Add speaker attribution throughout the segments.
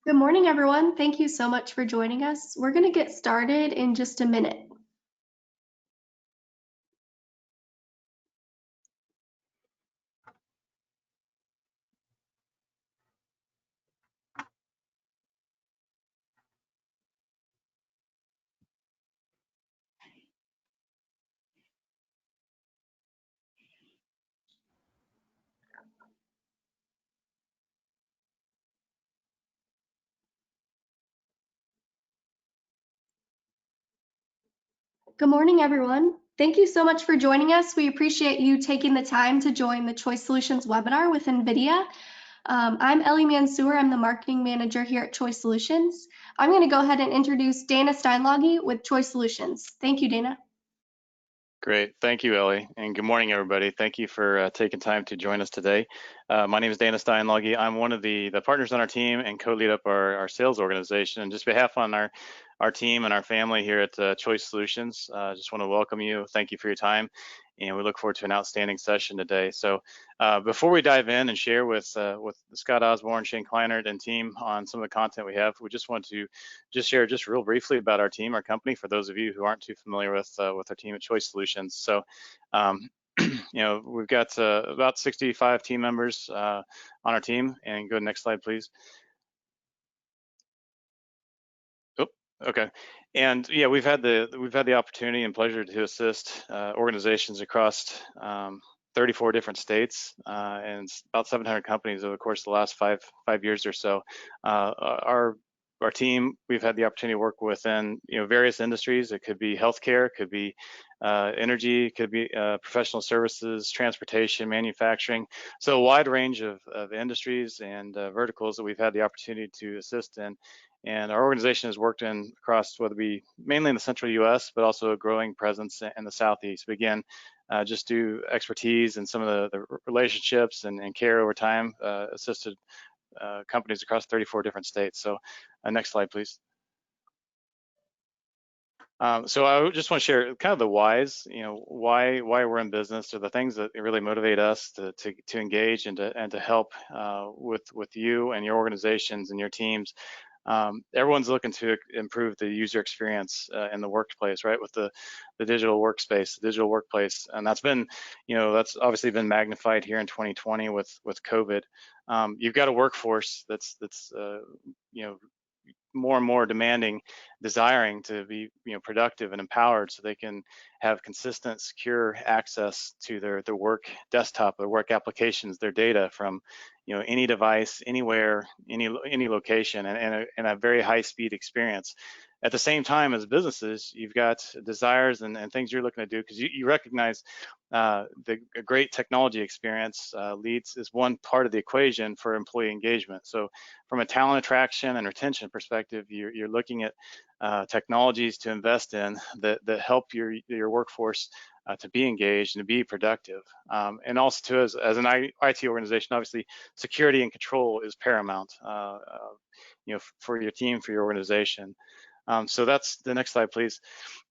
Speaker 1: Good morning, everyone. Thank you so much for joining us. We're going to get started in just a minute. Good morning, everyone. Thank you so much for joining us. We appreciate you taking the time to join the Choice Solutions webinar with NVIDIA. I'm Ellie Mansour. I'm the marketing manager here at Choice Solutions. I'm going to go ahead and introduce Dana Steinlage with Choice Solutions. Thank you, Dana.
Speaker 2: Great. Thank you, Ellie. And good morning, everybody. Thank you for taking time to join us today. My name is Dana Steinlage. I'm one of the partners on our team and co-lead up our sales organization. And just behalf on our team and our family here at Choice Solutions, just want to welcome you. Thank you for your time. And we look forward to an outstanding session today. So before we dive in and share with Scott Osborne, Shane Kleinert, and team on some of the content we have, we just want to share real briefly about our team, our company, for those of you who aren't too familiar with our team at Choice Solutions. So we've got about 65 team members on our team. And go next slide, please. Okay, and yeah, we've had the opportunity and pleasure to assist organizations across 34 different states and about 700 companies over the course of the last five years or so. Our team, we've had the opportunity to work within various industries. It could be healthcare, it could be energy, it could be professional services, transportation, manufacturing. So a wide range of industries and verticals that we've had the opportunity to assist in. And our organization has worked across whether it be mainly in the central U.S., but also a growing presence in the Southeast. But again, just due expertise and some of the relationships and care over time, assisted companies across 34 different states. So next slide, please. So I just want to share kind of the whys, why we're in business, or the things that really motivate us to engage and to help with you and your organizations and your teams. Everyone's looking to improve the user experience in the workplace, right? With the digital workspace, the digital workplace, and that's been, that's obviously been magnified here in 2020 with COVID. You've got a workforce that's more and more demanding, desiring to be productive and empowered, so they can have consistent, secure access to their work desktop, their work applications, their data from any device, anywhere, any location, and a very high speed experience. At the same time, as businesses, you've got desires and things you're looking to do, because you recognize the great technology experience is one part of the equation for employee engagement. So from a talent attraction and retention perspective, you're looking at technologies to invest in that help your workforce to be engaged and to be productive. And also too, as an IT organization, obviously security and control is paramount, for your team, for your organization. So that's the next slide, please.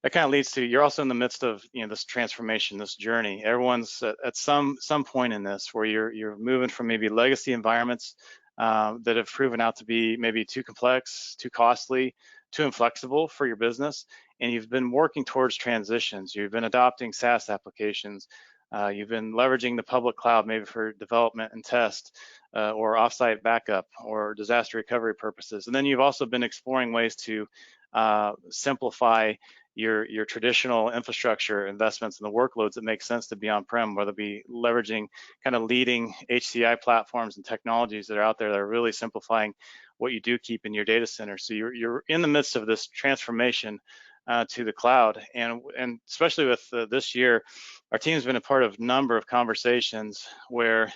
Speaker 2: That kind of leads to, you're also in the midst of this transformation, this journey. Everyone's at some point in this where you're moving from maybe legacy environments that have proven out to be maybe too complex, too costly, too inflexible for your business, and you've been working towards transitions. You've been adopting SaaS applications. You've been leveraging the public cloud maybe for development and test, or offsite backup or disaster recovery purposes. And then you've also been exploring ways to simplify your traditional infrastructure investments and the workloads that make sense to be on-prem, whether it be leveraging kind of leading HCI platforms and technologies that are out there that are really simplifying what you do keep in your data center. So you're in the midst of this transformation to the cloud, and especially with this year, our team's been a part of a number of conversations where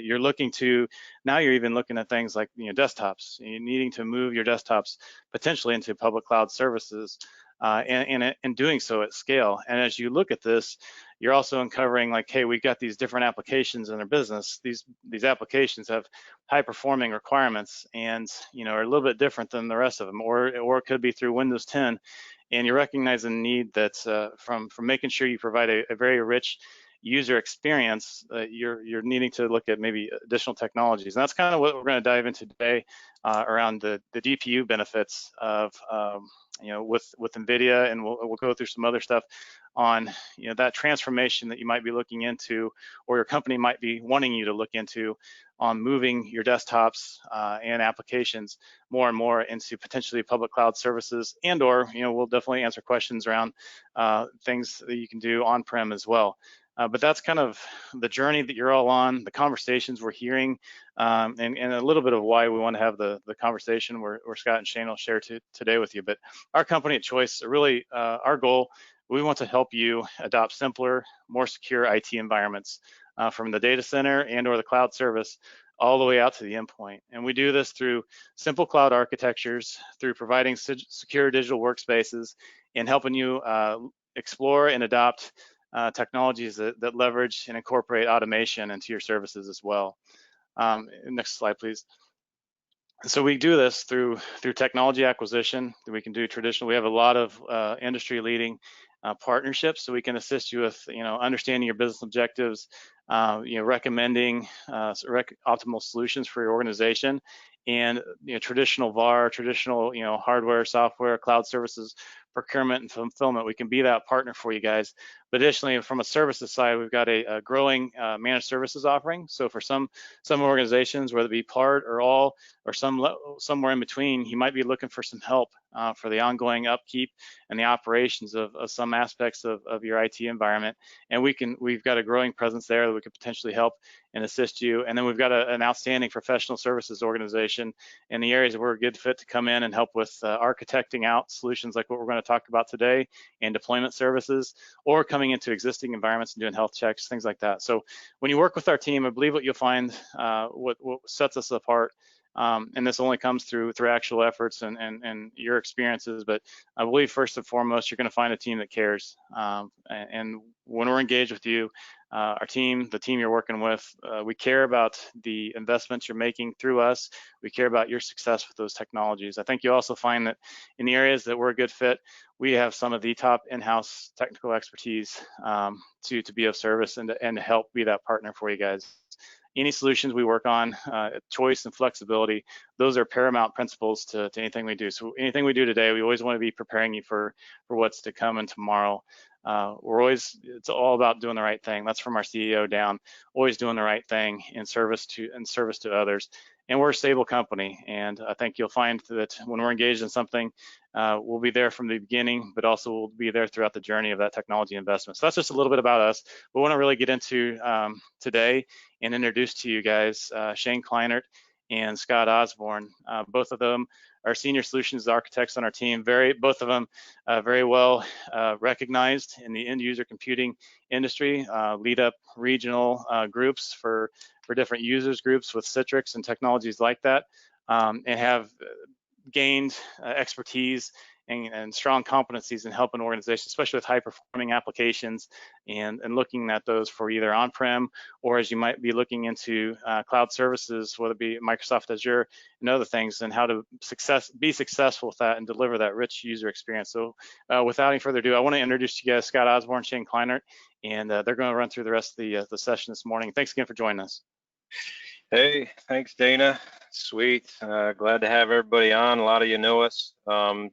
Speaker 2: you're looking to, now you're even looking at things like desktops. You're needing to move your desktops potentially into public cloud services, and doing so at scale. And as you look at this, you're also uncovering like, hey, we've got these different applications in our business. These applications have high performing requirements and are a little bit different than the rest of them, or it could be through Windows 10. And you recognize the need that's from making sure you provide a very rich user experience, you're needing to look at maybe additional technologies. And that's kind of what we're going to dive into today around the DPU benefits of with NVIDIA, and we'll go through some other stuff on that transformation that you might be looking into, or your company might be wanting you to look into, on moving your desktops and applications more and more into potentially public cloud services, and/or we'll definitely answer questions around things that you can do on-prem as well. But that's kind of the journey that you're all on, the conversations we're hearing, and a little bit of why we want to have the conversation where Scott and Shane will share today with you. But our company at Choice, really, our goal, we want to help you adopt simpler, more secure IT environments from the data center and/or the cloud service all the way out to the endpoint. And we do this through simple cloud architectures, through providing secure digital workspaces, and helping you explore and adopt technologies that leverage and incorporate automation into your services as well. Next slide, please. So we do this through technology acquisition. We can do traditional. We have a lot of industry-leading partnerships, so we can assist you with understanding your business objectives, recommending optimal solutions for your organization, and traditional VAR, traditional hardware, software, cloud services, procurement and fulfillment. We can be that partner for you guys. But additionally, from a services side, we've got a growing managed services offering. So for some organizations, whether it be part or all, or somewhere in between, you might be looking for some help for the ongoing upkeep and the operations of some aspects of your IT environment. And we've got a growing presence there that we could potentially help and assist you. And then we've got an outstanding professional services organization in the areas where we're a good fit to come in and help with architecting out solutions like what we're going to talk about today, and deployment services, or coming into existing environments and doing health checks, things like that. So when you work with our team, I believe what you'll find, what sets us apart, and this only comes through actual efforts and your experiences, but I believe first and foremost, you're going to find a team that cares. And when we're engaged with you, our team, the team you're working with, we care about the investments you're making through us. We care about your success with those technologies. I think you also find that in the areas that we're a good fit, we have some of the top in-house technical expertise to be of service and to help be that partner for you guys. Any solutions we work on, choice and flexibility, those are paramount principles to anything we do. So anything we do today, we always want to be preparing you for what's to come and tomorrow. It's all about doing the right thing. That's from our CEO down, always doing the right thing in service to others. And we're a stable company, and I think you'll find that when we're engaged in something, we'll be there from the beginning, but also we'll be there throughout the journey of that technology investment. So that's just a little bit about us. We want to really get into today and introduce to you guys Shane Kleinert and Scott Osborne. Both of them are senior solutions architects on our team. Both of them very well recognized in the end user computing industry, lead up regional groups for different users groups with Citrix and technologies like that, and have gained expertise and strong competencies in helping organizations, especially with high performing applications, and looking at those for either on-prem, or as you might be looking into cloud services, whether it be Microsoft Azure and other things, and how to be successful with that and deliver that rich user experience. So without any further ado, I want to introduce you guys Scott Osborne, Shane Kleinert, and they're going to run through the rest of the session this morning. Thanks again for joining us.
Speaker 3: Hey, thanks, Dana. Sweet. Glad to have everybody on. A lot of you know us.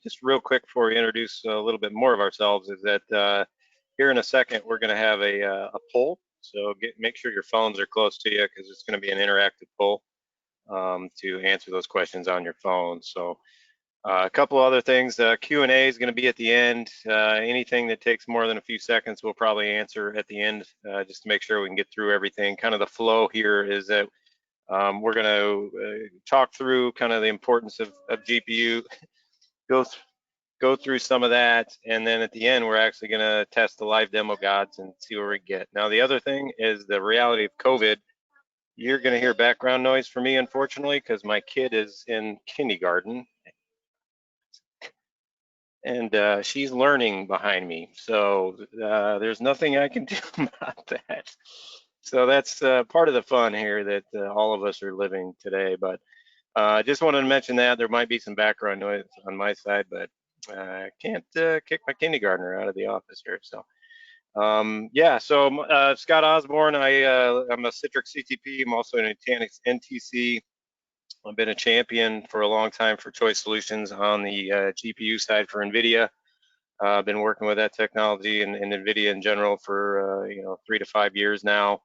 Speaker 3: Just real quick before we introduce a little bit more of ourselves, is that here in a second we're going to have a poll. So make sure your phones are close to you, because it's going to be an interactive poll to answer those questions on your phone. So a couple other things. Q&A is going to be at the end. Anything that takes more than a few seconds we'll probably answer at the end, just to make sure we can get through everything. Kind of the flow here is that we're going to talk through kind of the importance of GPU, go through some of that, and then at the end we're actually going to test the live demo gods and see where we get. Now the other thing is the reality of COVID. You're going to hear background noise from me, unfortunately, because my kid is in kindergarten and she's learning behind me, so there's nothing I can do about that. So that's part of the fun here that all of us are living today. But I just wanted to mention that there might be some background noise on my side, but I can't kick my kindergartner out of the office here. So Yeah, so Scott Osborne, I'm a Citrix CTP. I'm also an Nutanix NTC. I've been a champion for a long time for Choice Solutions on the GPU side for NVIDIA. I've been working with that technology and NVIDIA in general for 3 to 5 years now,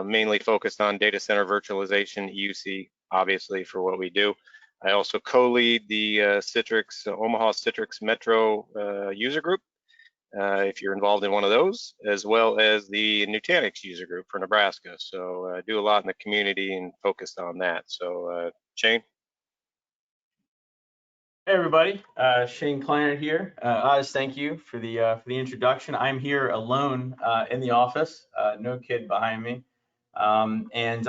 Speaker 3: mainly focused on data center virtualization, EUC, obviously, for what we do. I also co-lead the Citrix, Omaha Citrix Metro user group, if you're involved in one of those, as well as the Nutanix user group for Nebraska. So I do a lot in the community and focused on that. So Shane?
Speaker 4: Hey everybody, Shane Kleinert here. Oz, thank you for the introduction. I'm here alone in the office, no kid behind me, and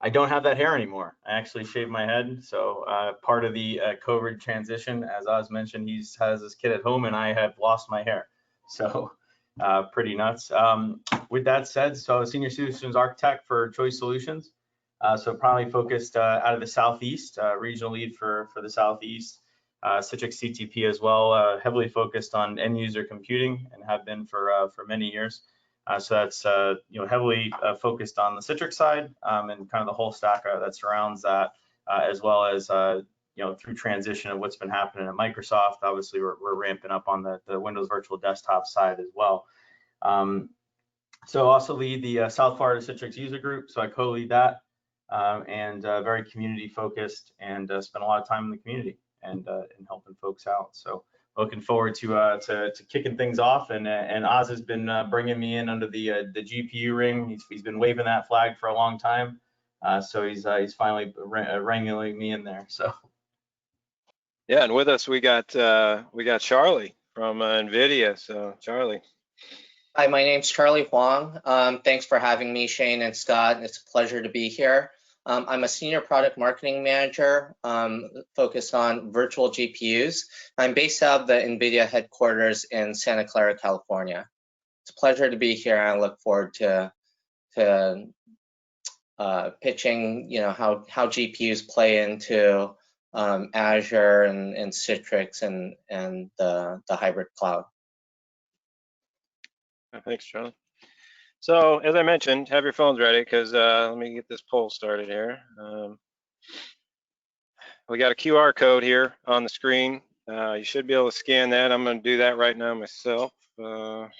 Speaker 4: I don't have that hair anymore. I actually shaved my head, so part of the COVID transition, as Oz mentioned, he has his kid at home, and I have lost my hair, so pretty nuts. With that said, so I was Senior Solutions Architect for Choice Solutions. So probably focused out of the Southeast, regional lead for the Southeast, Citrix CTP as well, heavily focused on end user computing and have been for many years. So that's heavily focused on the Citrix side and kind of the whole stack that surrounds that, as well as through transition of what's been happening at Microsoft. Obviously, we're ramping up on the Windows Virtual Desktop side as well. So also lead the South Florida Citrix user group. So I co-lead that. And very community focused and spend a lot of time in the community and helping folks out. So looking forward to kicking things off. And Oz has been bringing me in under the GPU ring. He's been waving that flag for a long time. So he's finally wrangling me in there. So.
Speaker 3: Yeah, and with us we got Charlie from NVIDIA. So Charlie.
Speaker 5: Hi, my name's Charlie Huang. Thanks for having me, Shane and Scott. It's a pleasure to be here. I'm a senior product marketing manager focused on virtual GPUs. I'm based out of the NVIDIA headquarters in Santa Clara, California. It's a pleasure to be here, and I look forward to pitching, how GPUs play into Azure and Citrix and the hybrid cloud.
Speaker 3: Thanks, Charlie. So as I mentioned, have your phones ready because let me get this poll started here. We got a QR code here on the screen. You should be able to scan that. I'm going to do that right now myself. So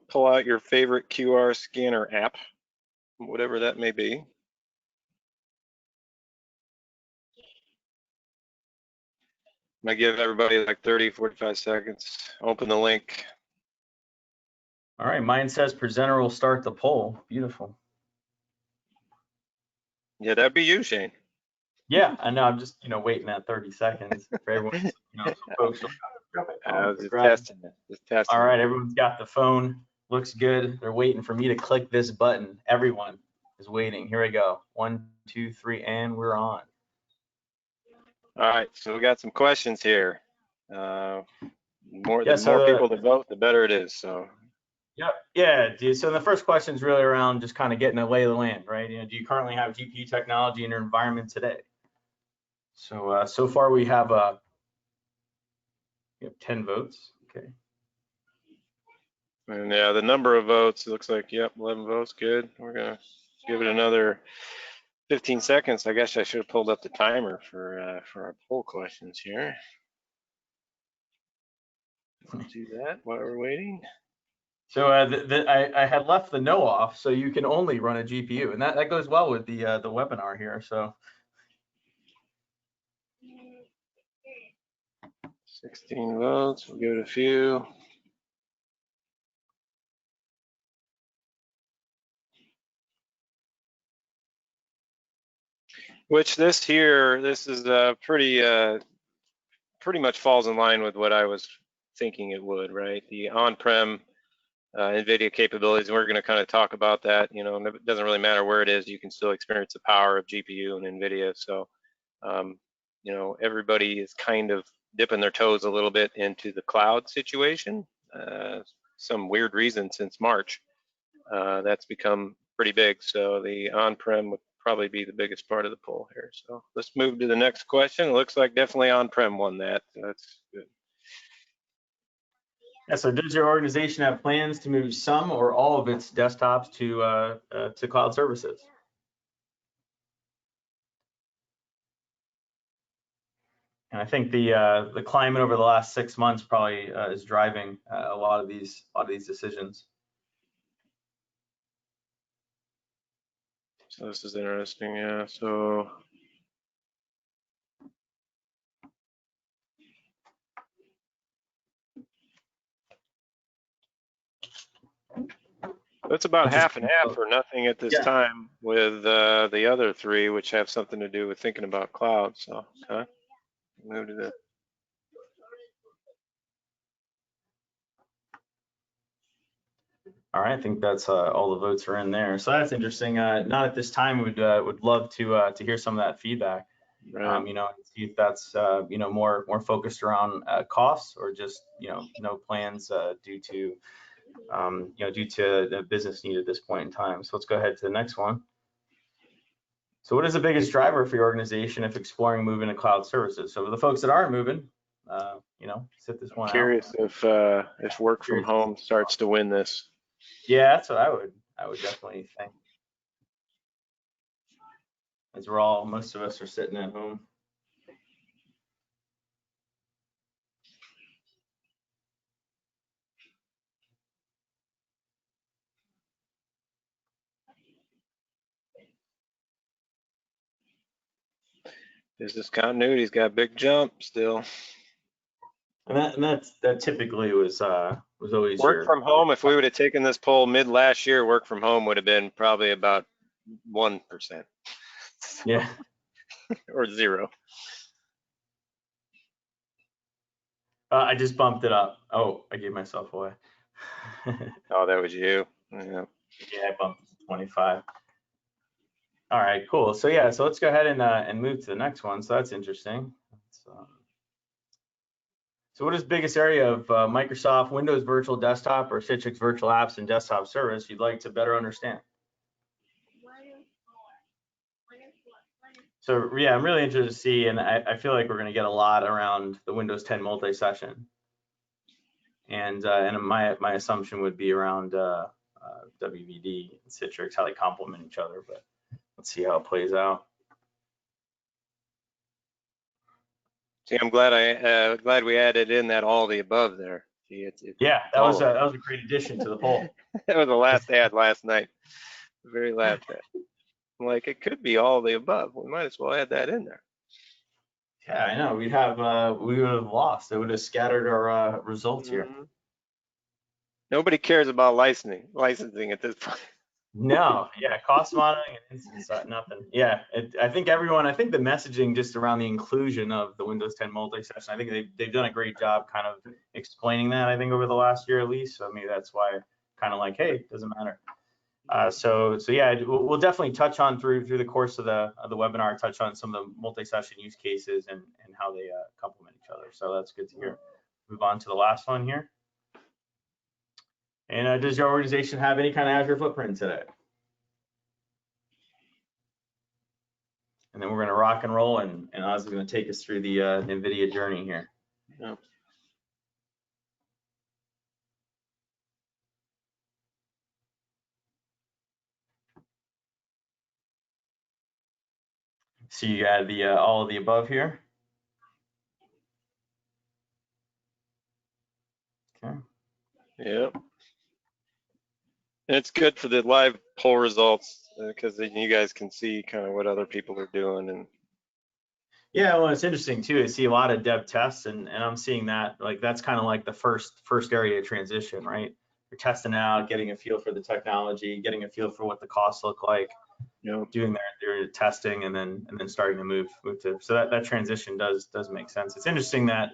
Speaker 3: pull out your favorite QR scanner app, whatever that may be. I'm going to give everybody like 30, 45 seconds. Open the link.
Speaker 4: All right, mine says presenter will start the poll. Beautiful.
Speaker 3: Yeah, that'd be you, Shane.
Speaker 4: Yeah, I know. I'm just waiting at 30 seconds for everyone. Some folks will drop it.
Speaker 3: I was just testing it. Just testing.
Speaker 4: All right, everyone's got the phone. Looks good. They're waiting for me to click this button. Everyone is waiting. Here we go. 1, 2, 3, and we're on.
Speaker 3: All right, so we got some questions here. The more people that vote, the better it is. So.
Speaker 4: Yep. Yeah. So the first question is really around just kind of getting a lay of the land, right? Do you currently have GPU technology in your environment today? So so far we have 10 votes. Okay.
Speaker 3: And yeah, the number of votes looks like 11 votes. Good. We're gonna give it another 15 seconds. I guess I should have pulled up the timer for our poll questions here. Let's do that while we're waiting.
Speaker 4: So I had left the no off, so you can only run a GPU, and that goes well with the webinar here. So
Speaker 3: 16 votes. We'll give it a few. Which this is pretty much falls in line with what I was thinking it would, right? The on-prem NVIDIA capabilities, and we're going to kind of talk about that. It doesn't really matter where it is, you can still experience the power of GPU and NVIDIA. So, everybody is kind of dipping their toes a little bit into the cloud situation. Some weird reason since March, that's become pretty big. So the on-prem would probably be the biggest part of the poll here. So let's move to the next question. It looks like definitely on-prem won that. So that's good.
Speaker 4: Yeah, so does your organization have plans to move some or all of its desktops to cloud services? And I think the climate over the last 6 months probably is driving a lot of these decisions.
Speaker 3: So this is interesting, yeah. So that's about half and half or nothing at this time with the other three, which have something to do with thinking about cloud. So, okay, move to the.
Speaker 4: All right, I think that's all the votes are in there. So that's interesting. Not at this time. Would love to hear some of that feedback.
Speaker 3: Right.
Speaker 4: You know, see if that's you know, more focused around costs, or just, you know, no plans due to you know, due to the business need at this point in time. So let's go ahead to the next one. So what is the biggest driver for your organization if exploring moving to cloud services? So the folks that aren't moving, you know, sit this one out.
Speaker 3: Curious if work from home starts to win this.
Speaker 4: Yeah, that's what I would definitely think. As most of us are sitting at home.
Speaker 3: Business continuity's got a big jump still.
Speaker 4: And that typically was always
Speaker 3: Work from home. If we would have taken this poll mid last year, work from home would have been probably about 1%.
Speaker 4: Yeah.
Speaker 3: Or 0.
Speaker 4: I just bumped it up. Oh, I gave myself away.
Speaker 3: Oh, that was you. Yeah.
Speaker 4: Yeah, I bumped it to 25. All right, cool. So yeah, so let's go ahead and move to the next one. So that's interesting. So what is the biggest area of Microsoft Windows Virtual Desktop or Citrix Virtual Apps and Desktop Service you'd like to better understand? So yeah, I'm really interested to see, and I feel like we're going to get a lot around the Windows 10 multi-session. And my assumption would be around WVD and Citrix, how they complement each other, but let's see how it plays out.
Speaker 3: See, I'm glad glad we added in that all the above there. See,
Speaker 4: Yeah, that was a great addition to the poll.
Speaker 3: That was the last ad last night. The very last ad. I'm like, it could be all the above. We might as well add that in there.
Speaker 4: Yeah, I know. We would have lost. It would have scattered our results here.
Speaker 3: Nobody cares about licensing at this point.
Speaker 4: No, yeah, cost modeling and instance, nothing. Yeah, I think the messaging just around the inclusion of the Windows 10 multi-session, I think they've done a great job kind of explaining that, I think, over the last year at least. So maybe that's why kind of like, hey, it doesn't matter. So yeah, we'll definitely touch on through the course of the webinar, touch on some of the multi-session use cases and how they complement each other. So that's good to hear. Move on to the last one here. And does your organization have any kind of Azure footprint today? And then we're going to rock and roll, and Oz is going to take us through the NVIDIA journey here.
Speaker 3: Yeah.
Speaker 4: So you got the all of the above here. Okay.
Speaker 3: Yep. And it's good for the live poll results because then you guys can see kind of what other people are doing. And
Speaker 4: yeah, well, it's interesting too. I see a lot of dev tests, and I'm seeing that like that's kind of like the first area of transition, right? You're testing out, getting a feel for the technology, getting a feel for what the costs look like, doing their testing, and then starting to move to. So that transition does make sense. It's interesting that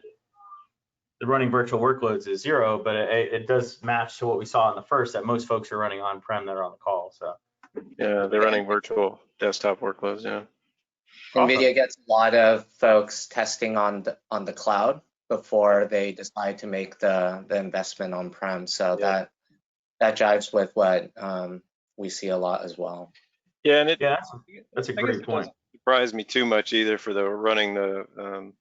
Speaker 4: the running virtual workloads is 0, but it does match to what we saw in the first, that most folks are running on-prem that are on the call. So
Speaker 3: yeah, they're running virtual desktop workloads. Yeah.
Speaker 5: NVIDIA
Speaker 4: Awesome.
Speaker 5: gets a lot of folks testing on the cloud before they decide to make the investment on-prem. So that jives with what we see a lot as well.
Speaker 3: Yeah, and
Speaker 4: that's a great point.
Speaker 3: Doesn't surprise me too much either for the running the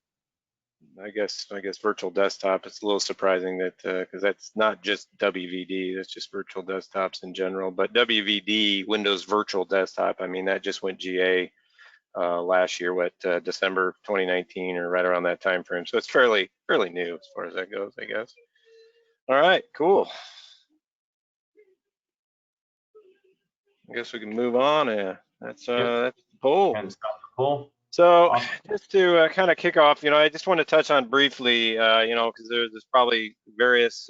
Speaker 3: I guess virtual desktop. It's a little surprising that because that's not just WVD, that's just virtual desktops in general. But WVD, Windows Virtual Desktop, I mean, that just went GA last year, December 2019 or right around that time frame. So it's fairly new as far as that goes, I guess. All right, cool. I guess we can move on. That's the poll.
Speaker 4: And stop the poll.
Speaker 3: So
Speaker 4: Awesome.
Speaker 3: just to kind of kick off, I just want to touch on briefly, because there's probably various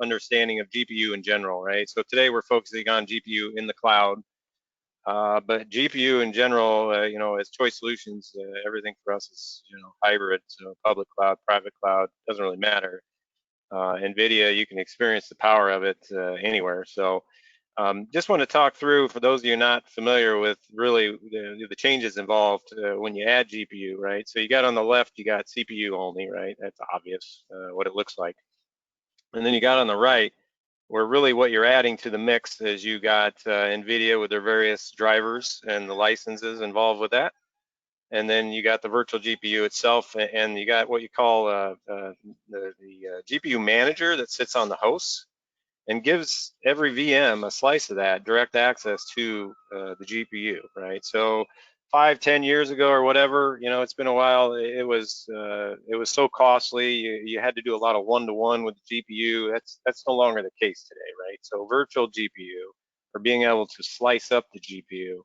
Speaker 3: understanding of GPU in general, right? So today we're focusing on GPU in the cloud, but GPU in general, as Choice Solutions, everything for us is, hybrid, so public cloud, private cloud, doesn't really matter. NVIDIA, you can experience the power of it anywhere. So just want to talk through, for those of you not familiar with really the changes involved when you add GPU, right? So you got on the left, you got CPU only, right? That's obvious what it looks like. And then you got on the right, where really what you're adding to the mix is you got NVIDIA with their various drivers and the licenses involved with that. And then you got the virtual GPU itself, and you got what you call the GPU manager that sits on the host and gives every VM a slice of that direct access to the GPU, right? So 5-10 years ago or whatever, it's been a while. It was so costly. You had to do a lot of one-to-one with the GPU. That's no longer the case today, right? So virtual GPU, or being able to slice up the GPU,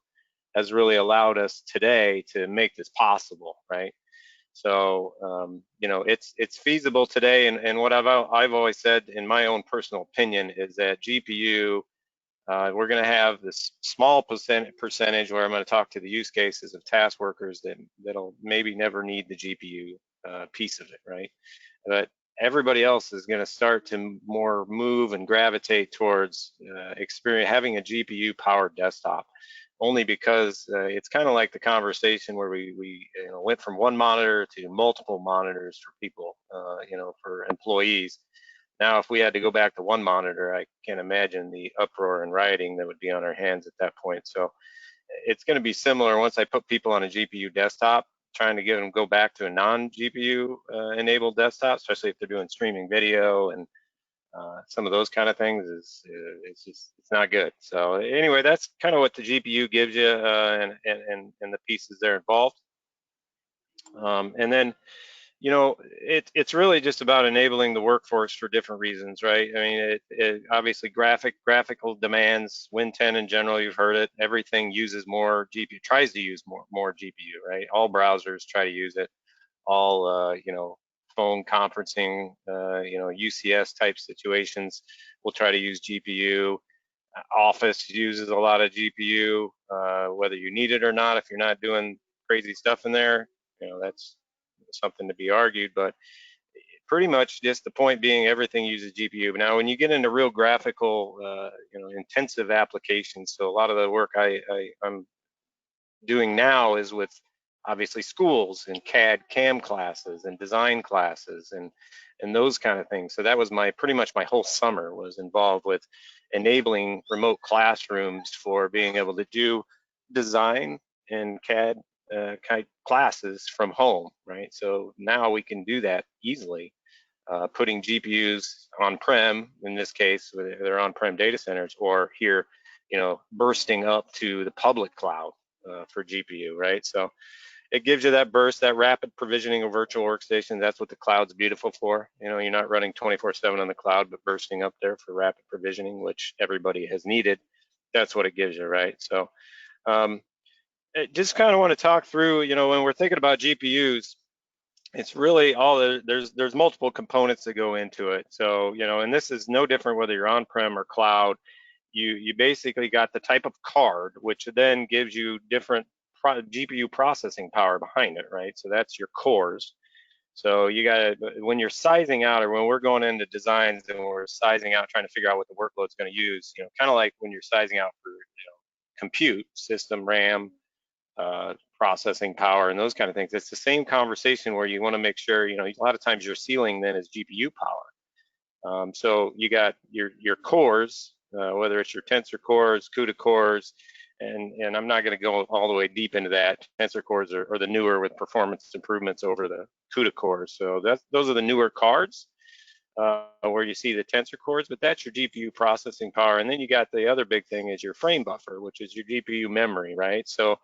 Speaker 3: has really allowed us today to make this possible, right? So it's feasible today, and what I've always said in my own personal opinion is that GPU, we're going to have this small percentage where I'm going to talk to the use cases of task workers that'll maybe never need the GPU piece of it, right? But everybody else is going to start to more move and gravitate towards having a GPU powered desktop, only because it's kind of like the conversation where we went from one monitor to multiple monitors for people, for employees. Now, if we had to go back to one monitor, I can't imagine the uproar and rioting that would be on our hands at that point. So it's going to be similar once I put people on a GPU desktop, trying to get them go back to a non-GPU enabled desktop, especially if they're doing streaming video and some of those kind of things, it's not good. So anyway, that's kind of what the GPU gives you and the pieces there involved. And then it's really just about enabling the workforce for different reasons, right? I mean, it obviously graphical demands, Win 10 in general, you've heard it. Everything uses more GPU, tries to use more GPU, right? All browsers try to use it. All phone conferencing, UCS type situations will try to use GPU. Office uses a lot of GPU, whether you need it or not. If you're not doing crazy stuff in there, that's something to be argued, but pretty much just the point being everything uses GPU. Now, when you get into real graphical, intensive applications, so a lot of the work I'm doing now is with obviously schools and CAD CAM classes and design classes and those kind of things. So that was pretty much my whole summer was involved with enabling remote classrooms for being able to do design and CAD classes from home, right? So now we can do that easily, putting GPUs on-prem, in this case, they're on-prem data centers, or here, bursting up to the public cloud for GPU, right? So it gives you that burst, that rapid provisioning of virtual workstations. That's what the cloud's beautiful for. You're not running 24/7 on the cloud, but bursting up there for rapid provisioning, which everybody has needed. That's what it gives you, right? So just kind of want to talk through, when we're thinking about GPUs, it's really there's multiple components that go into it. So, and this is no different whether you're on-prem or cloud. You basically got the type of card, which then gives you different GPU processing power behind it, right? So that's your cores. So you got when you're sizing out, or when we're going into designs and we're sizing out, trying to figure out what the workload's going to use, kind of like when you're sizing out for compute system, RAM, processing power, and those kind of things. It's the same conversation where you want to make sure, a lot of times your ceiling then is GPU power. So you got your cores, whether it's your tensor cores, CUDA cores, and I'm not going to go all the way deep into that. Tensor cores are the newer with performance improvements over the CUDA cores. So those are the newer cards where you see the tensor cores, but that's your GPU processing power. And then you got the other big thing is your frame buffer, which is your GPU memory, right? So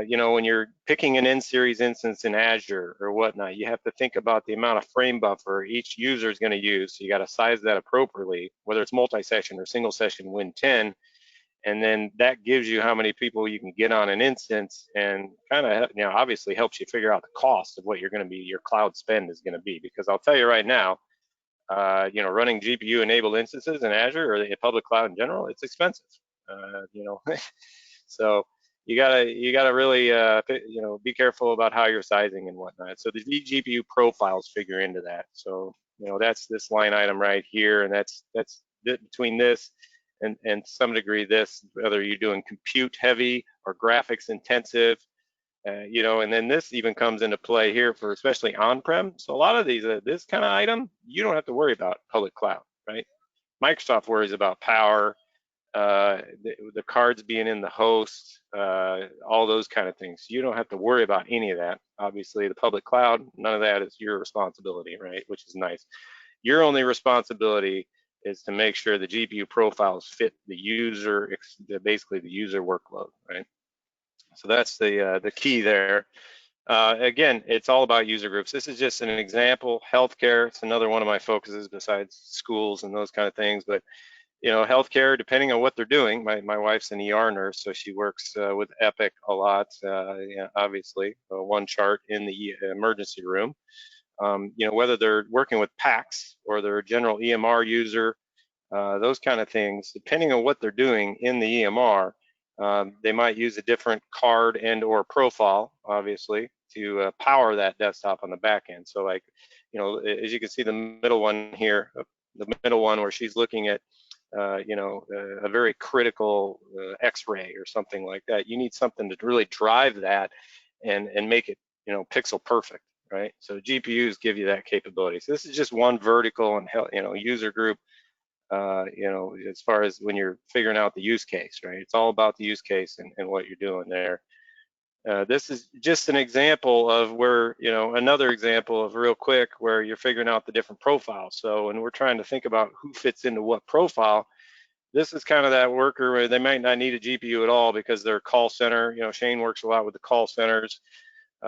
Speaker 3: you know, when you're picking an N-series instance in Azure or whatnot, you have to think about the amount of frame buffer each user is going to use. So you got to size that appropriately, whether it's multi-session or single session Win10. And then that gives you how many people you can get on an instance, and kind of, you know, obviously helps you figure out the cost of what you're going to be, your cloud spend is going to be. Because I'll tell you right now, you know, running GPU enabled instances in Azure or the public cloud in general, it's expensive. You know, so you gotta really you know, be careful about how you're sizing and whatnot. So the GPU profiles figure into that. So you know, that's this line item right here, and that's between this and to some degree this, whether you're doing compute heavy or graphics intensive. You know, and then this even comes into play here for especially on-prem. So a lot of these, this kind of item, you don't have to worry about public cloud, right? Microsoft worries about power, the cards being in the host, all those kind of things. You don't have to worry about any of that. Obviously, the public cloud, none of that is your responsibility, right? Which is nice. Your only responsibility is to make sure the GPU profiles fit the user, basically the user workload, right? So that's the key there. Again, it's all about user groups. This is just an example. Healthcare, it's another one of my focuses besides schools and those kind of things. But you know, healthcare, depending on what they're doing. My wife's an ER nurse, so she works with Epic a lot. Yeah, obviously, one chart in the emergency room. You know, whether they're working with PACS or they're a general EMR user, those kind of things, depending on what they're doing in the EMR, they might use a different card and or profile, obviously, to power that desktop on the back end. So like, you know, as you can see the middle one here, the middle one where she's looking at, you know, a very critical X-ray or something like that. You need something to really drive that and make it, you know, pixel perfect, right? So GPUs give you that capability. So this is just one vertical and, you know, user group. You know, as far as when you're figuring out the use case, right? It's all about the use case and what you're doing there. This is just an example of where, you know, another example of real quick where you're figuring out the different profiles. So when we're trying to think about who fits into what profile, this is kind of that worker where they might not need a GPU at all because they're call center. You know, Shane works a lot with the call centers,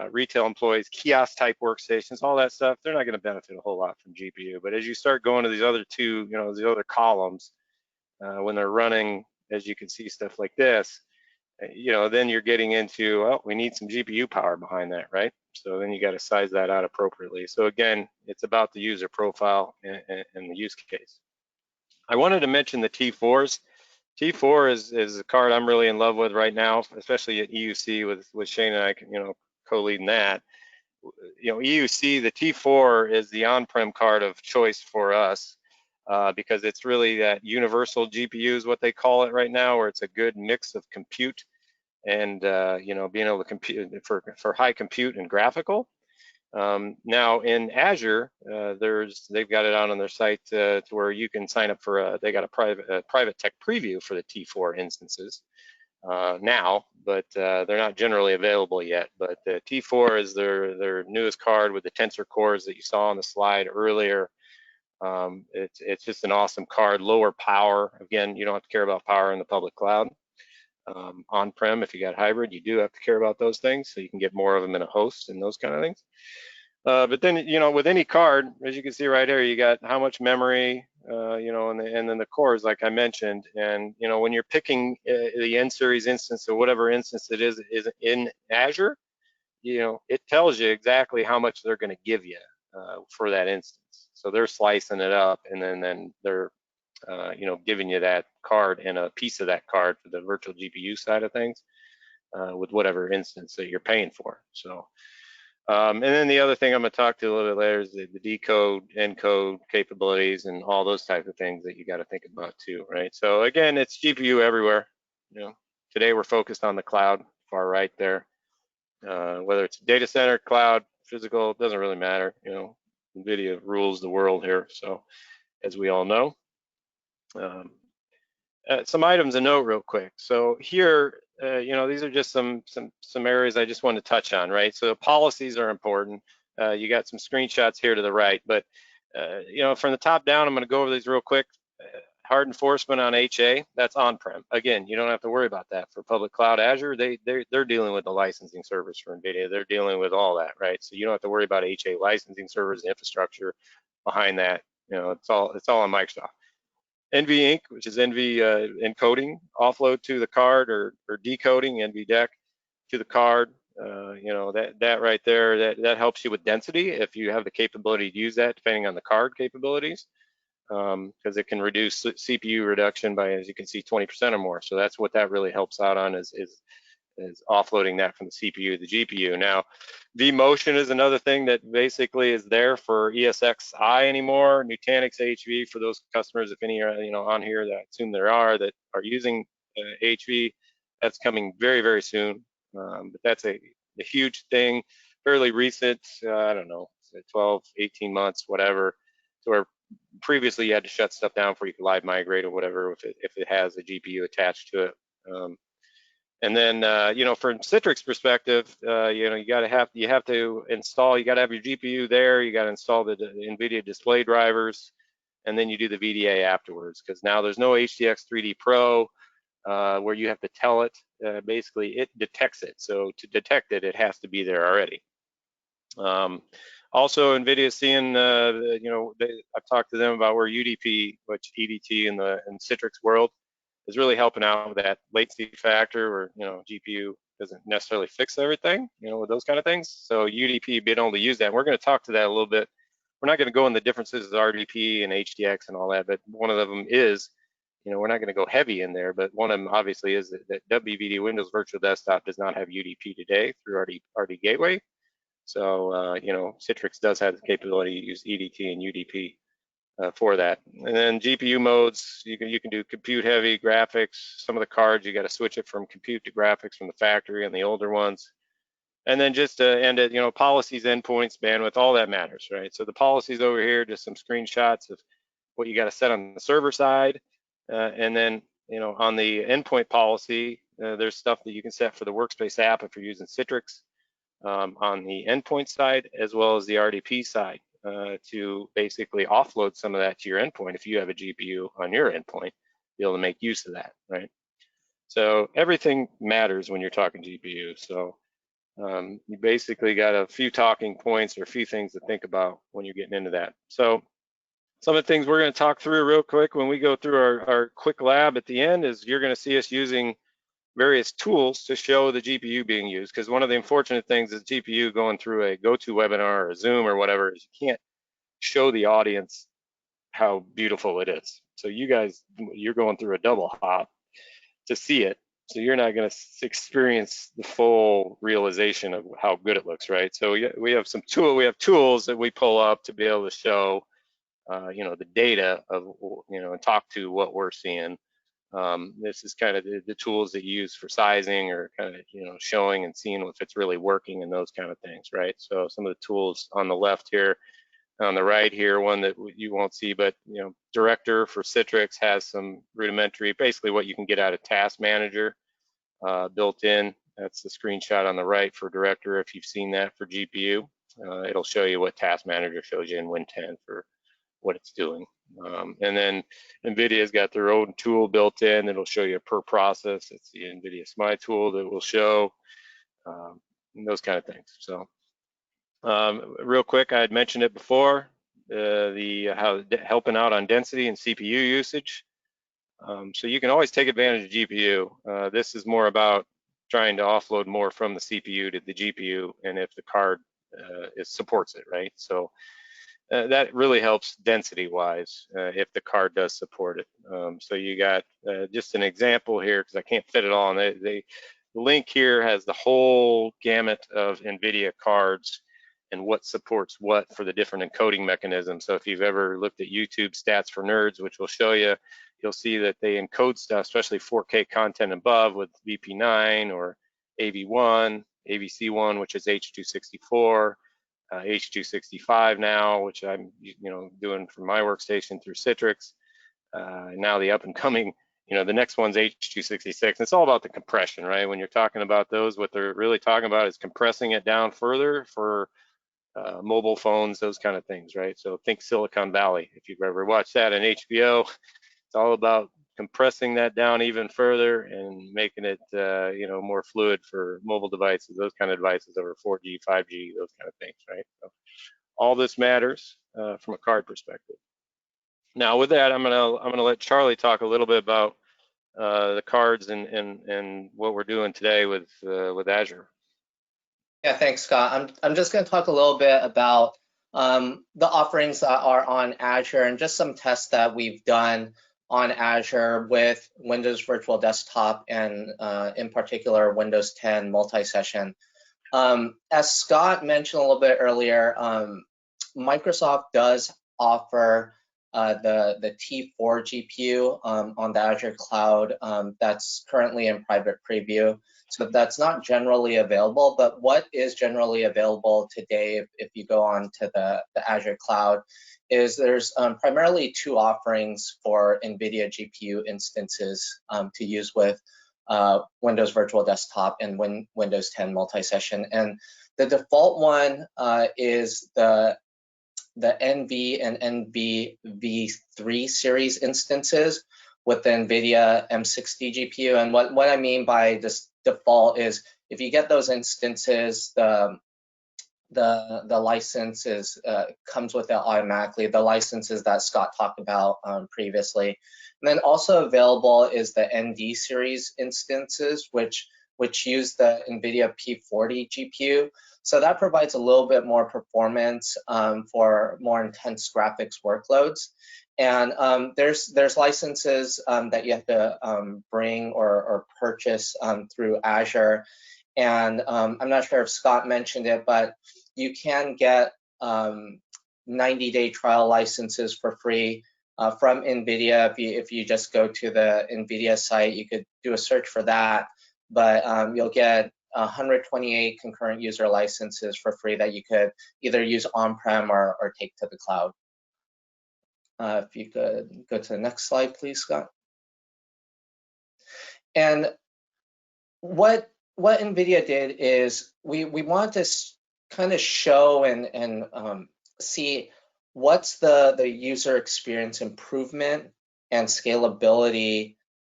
Speaker 3: retail employees, kiosk type workstations, all that stuff. They're not going to benefit a whole lot from GPU. But as you start going to these other two, you know, these other columns, when they're running, as you can see, stuff like this, you know, then you're getting into, well, we need some GPU power behind that, right? So then you got to size that out appropriately. So again, it's about the user profile and the use case. I wanted to mention the T4s. T4 is a card I'm really in love with right now, especially at EUC with Shane and I, you know, co-leading that. You know, EUC, the T4 is the on-prem card of choice for us. Because it's really that universal GPU is what they call it right now, where it's a good mix of compute and you know, being able to compute for high compute and graphical. Now in Azure, they've got it out on their site to where you can sign up for they got a private tech preview for the T4 instances now, but they're not generally available yet. But the T4 is their newest card with the tensor cores that you saw on the slide earlier. It's just an awesome card, lower power. Again, you don't have to care about power in the public cloud. On-prem, if you got hybrid, you do have to care about those things, so you can get more of them in a host and those kind of things. But then, you know, with any card, as you can see right here, you got how much memory, you know, and then the cores, like I mentioned. And, you know, when you're picking the N-series instance or whatever instance it is in Azure, you know, it tells you exactly how much they're going to give you for that instance. So they're slicing it up, and then they're, you know, giving you that card and a piece of that card for the virtual GPU side of things with whatever instance that you're paying for. So, and then the other thing I'm going to talk to a little bit later is the decode, encode capabilities and all those types of things that you got to think about too, right? So again, it's GPU everywhere. You know, today we're focused on the cloud, far right there. Whether it's data center, cloud, physical, it doesn't really matter. You know, NVIDIA rules the world here. So, as we all know, some items to note real quick. So here, you know, these are just some areas I just want to touch on, right? So policies are important. You got some screenshots here to the right, but you know, from the top down, I'm going to go over these real quick. Hard enforcement on HA, that's on-prem. Again, you don't have to worry about that. For public cloud Azure, they're dealing with the licensing servers for NVIDIA. They're dealing with all that, right? So you don't have to worry about HA licensing servers, infrastructure behind that. You know, it's all on Microsoft. NV Inc, which is NV encoding, offload to the card, or decoding NVDEC to the card. You know, that right there, that helps you with density if you have the capability to use that, depending on the card capabilities, because it can reduce CPU reduction by, as you can see, 20% or more. So that's what that really helps out on, is offloading that from the CPU to the GPU. Now, vMotion is another thing that basically is there for ESXi anymore. Nutanix HV, for those customers, if any are, you know, on here, that I assume there are, that are using HV, that's coming very, very soon. But that's a huge thing, fairly recent, I don't know, 12, 18 months, whatever, to where previously you had to shut stuff down before you could live migrate or whatever if it has a GPU attached to it. And then, you know, from Citrix perspective, you know, you have to install, you got to have your GPU there, you got to install the NVIDIA display drivers, and then you do the VDA afterwards, because now there's no HDX 3D Pro where you have to tell it. Basically, it detects it. So to detect it, it has to be there already. Also, NVIDIA is seeing, you know, I've talked to them about where UDP, which EDT in Citrix world, is really helping out with that latency factor, where, you know, GPU doesn't necessarily fix everything, you know, with those kind of things. So UDP being able to use that, and we're going to talk to that a little bit. We're not going to go in the differences of RDP and HDX and all that, but one of them is, you know, we're not going to go heavy in there, but one of them obviously is that WVD, Windows Virtual Desktop, does not have UDP today through RD Gateway. So, you know, Citrix does have the capability to use EDT and UDP for that. And then GPU modes, you can do compute heavy, graphics. Some of the cards, you got to switch it from compute to graphics from the factory and the older ones. And then just to end it, you know, policies, endpoints, bandwidth, all that matters, right? So the policies over here, just some screenshots of what you got to set on the server side. And then, you know, on the endpoint policy, there's stuff that you can set for the workspace app if you're using Citrix on the endpoint side, as well as the RDP side, to basically offload some of that to your endpoint. If you have a GPU on your endpoint, be able to make use of that, right? So everything matters when you're talking GPU. So you basically got a few talking points or a few things to think about when you're getting into that. So some of the things we're going to talk through real quick when we go through our quick lab at the end is you're going to see us using various tools to show the GPU being used, because one of the unfortunate things is GPU going through a GoToWebinar or a Zoom or whatever is you can't show the audience how beautiful it is. So you guys, you're going through a double hop to see it, so you're not going to experience the full realization of how good it looks, right? So we have tools that we pull up to be able to show you know, the data of, you know, and talk to what we're seeing. This is kind of the tools that you use for sizing, or kind of, you know, showing and seeing if it's really working and those kind of things, right? So some of the tools on the left here, on the right here, one that you won't see, but, you know, Director for Citrix has some rudimentary, basically what you can get out of Task Manager built in. That's the screenshot on the right for Director. If you've seen that for GPU, it'll show you what Task Manager shows you in Win 10 for what it's doing. And then NVIDIA's got their own tool built in. It'll show you per process. It's the NVIDIA SMI tool that will show those kind of things. So real quick, I had mentioned it before, how helping out on density and CPU usage. So you can always take advantage of GPU. This is more about trying to offload more from the CPU to the GPU, and if the card supports it, right? So that really helps density-wise if the card does support it. So you got just an example here, because I can't fit it all. And the link here has the whole gamut of NVIDIA cards and what supports what for the different encoding mechanisms. So if you've ever looked at YouTube Stats for Nerds, which will show you, you'll see that they encode stuff, especially 4K content above, with VP9 or AV1, AVC1, which is H.264. H.265 now, which I'm, you know, doing from my workstation through Citrix. Now the up and coming, you know, the next one's H.266. It's all about the compression, right? When you're talking about those, what they're really talking about is compressing it down further for mobile phones, those kind of things, right? So think Silicon Valley. If you've ever watched that on HBO, it's all about compressing that down even further and making it, more fluid for mobile devices, those kind of devices over 4G, 5G, those kind of things, right? So all this matters from a card perspective. Now, with that, I'm gonna let Charlie talk a little bit about the cards and what we're doing today with Azure.
Speaker 5: Yeah, thanks, Scott. I'm just going to talk a little bit about the offerings that are on Azure and just some tests that we've done on Azure with Windows Virtual Desktop and in particular Windows 10 multi-session. As Scott mentioned a little bit earlier, Microsoft does offer the T4 GPU on the Azure cloud that's currently in private preview. So that's not generally available, but what is generally available today, if you go on to the Azure cloud, is there's primarily two offerings for NVIDIA GPU instances to use with Windows Virtual Desktop and Windows 10 multi-session. And the default one is the NV and NVV3 series instances with the NVIDIA M60 GPU. And what I mean by this default is if you get those instances, the license comes with it automatically. The licenses that Scott talked about previously. And then also available is the ND series instances, which use the NVIDIA P40 GPU. So that provides a little bit more performance for more intense graphics workloads. And there's licenses that you have to bring or purchase through Azure. And I'm not sure if Scott mentioned it, but you can get 90-day trial licenses for free from NVIDIA. If you just go to the NVIDIA site, you could do a search for that. But you'll get 128 concurrent user licenses for free that you could either use on-prem or take to the cloud. If you could go to the next slide, please, Scott. And what NVIDIA did is we wanted to kind of show and see what's the user experience improvement and scalability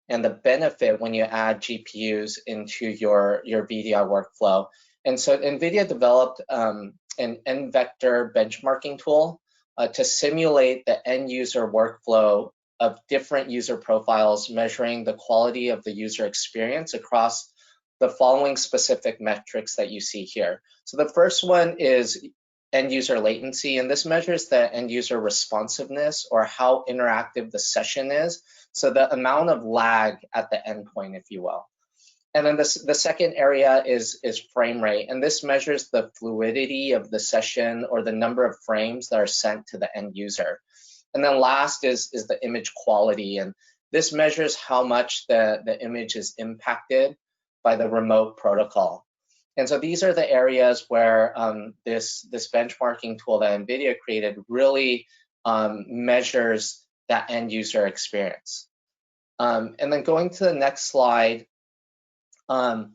Speaker 5: and the benefit when you add GPUs into your VDI workflow. And so NVIDIA developed an N-vector benchmarking tool to simulate the end user workflow of different user profiles, measuring the quality of the user experience across the following specific metrics that you see here. So the first one is end user latency, and this measures the end user responsiveness or how interactive the session is. So the amount of lag at the endpoint, if you will. And then the second area is frame rate, and this measures the fluidity of the session or the number of frames that are sent to the end user. And then last is the image quality, and this measures how much the image is impacted by the remote protocol. And so these are the areas where this benchmarking tool that NVIDIA created really measures that end user experience. And then going to the next slide, the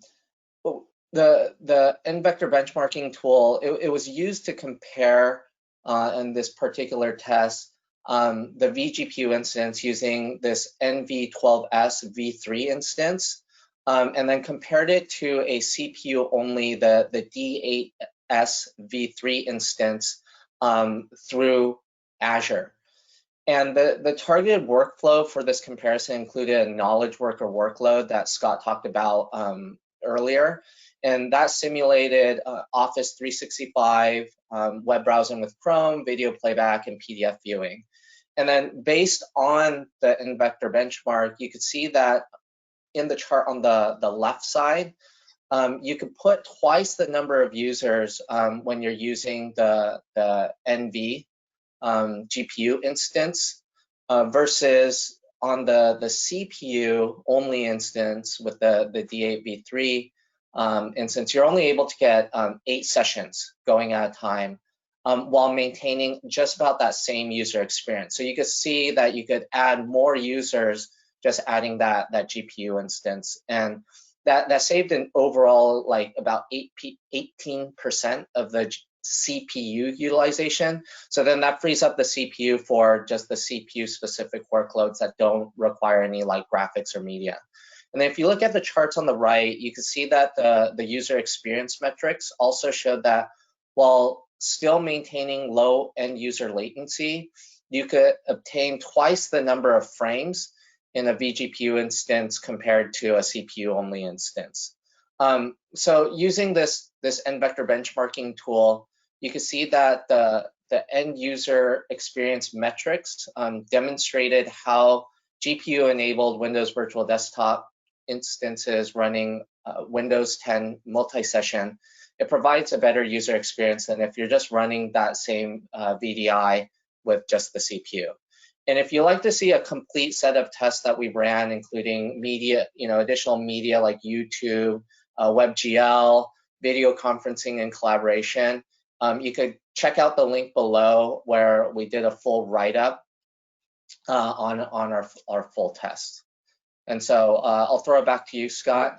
Speaker 5: N-vector benchmarking tool, it was used to compare in this particular test the vGPU instance using this NV12S V3 instance, and then compared it to a CPU only, the D8S V3 instance through Azure. And the targeted workflow for this comparison included a knowledge worker workload that Scott talked about earlier. And that simulated Office 365, web browsing with Chrome, video playback, and PDF viewing. And then based on the N-vector benchmark, you could see that in the chart on the left side, you could put twice the number of users when you're using the NV GPU instance versus on the CPU only instance with the D8 V3 instance, you're only able to get 8 sessions going at a time while maintaining just about that same user experience. So you could see that you could add more users just adding that GPU instance, and that saved an overall like about 18% of the CPU utilization. So then that frees up the CPU for just the CPU specific workloads that don't require any like graphics or media. And then if you look at the charts on the right, you can see that the user experience metrics also showed that while still maintaining low end user latency, you could obtain twice the number of frames in a vGPU instance compared to a CPU only instance. So using this N-vector benchmarking tool, you can see that the end user experience metrics demonstrated how GPU-enabled Windows Virtual Desktop instances running Windows 10 multi-session, it provides a better user experience than if you're just running that same VDI with just the CPU. And if you like to see a complete set of tests that we ran, including media, additional media like YouTube, WebGL, video conferencing and collaboration, you could check out the link below where we did a full write-up on our full test. And so I'll throw it back to you, Scott.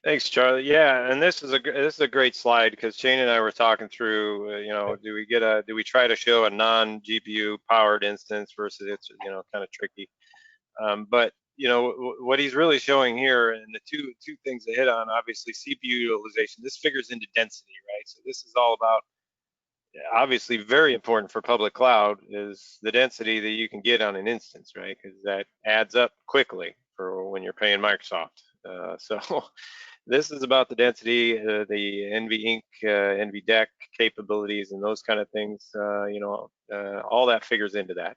Speaker 3: Thanks, Charlie. Yeah, and this is a great slide because Shane and I were talking through, do we try to show a non-GPU powered instance versus it's, kind of tricky. But what he's really showing here, and the two things to hit on, obviously CPU utilization. This figures into density, right? So this is all about, obviously very important for public cloud, is the density that you can get on an instance, right? Because that adds up quickly for when you're paying Microsoft. So this is about the density, the NVINC, NVDEC capabilities, and those kind of things. All that figures into that.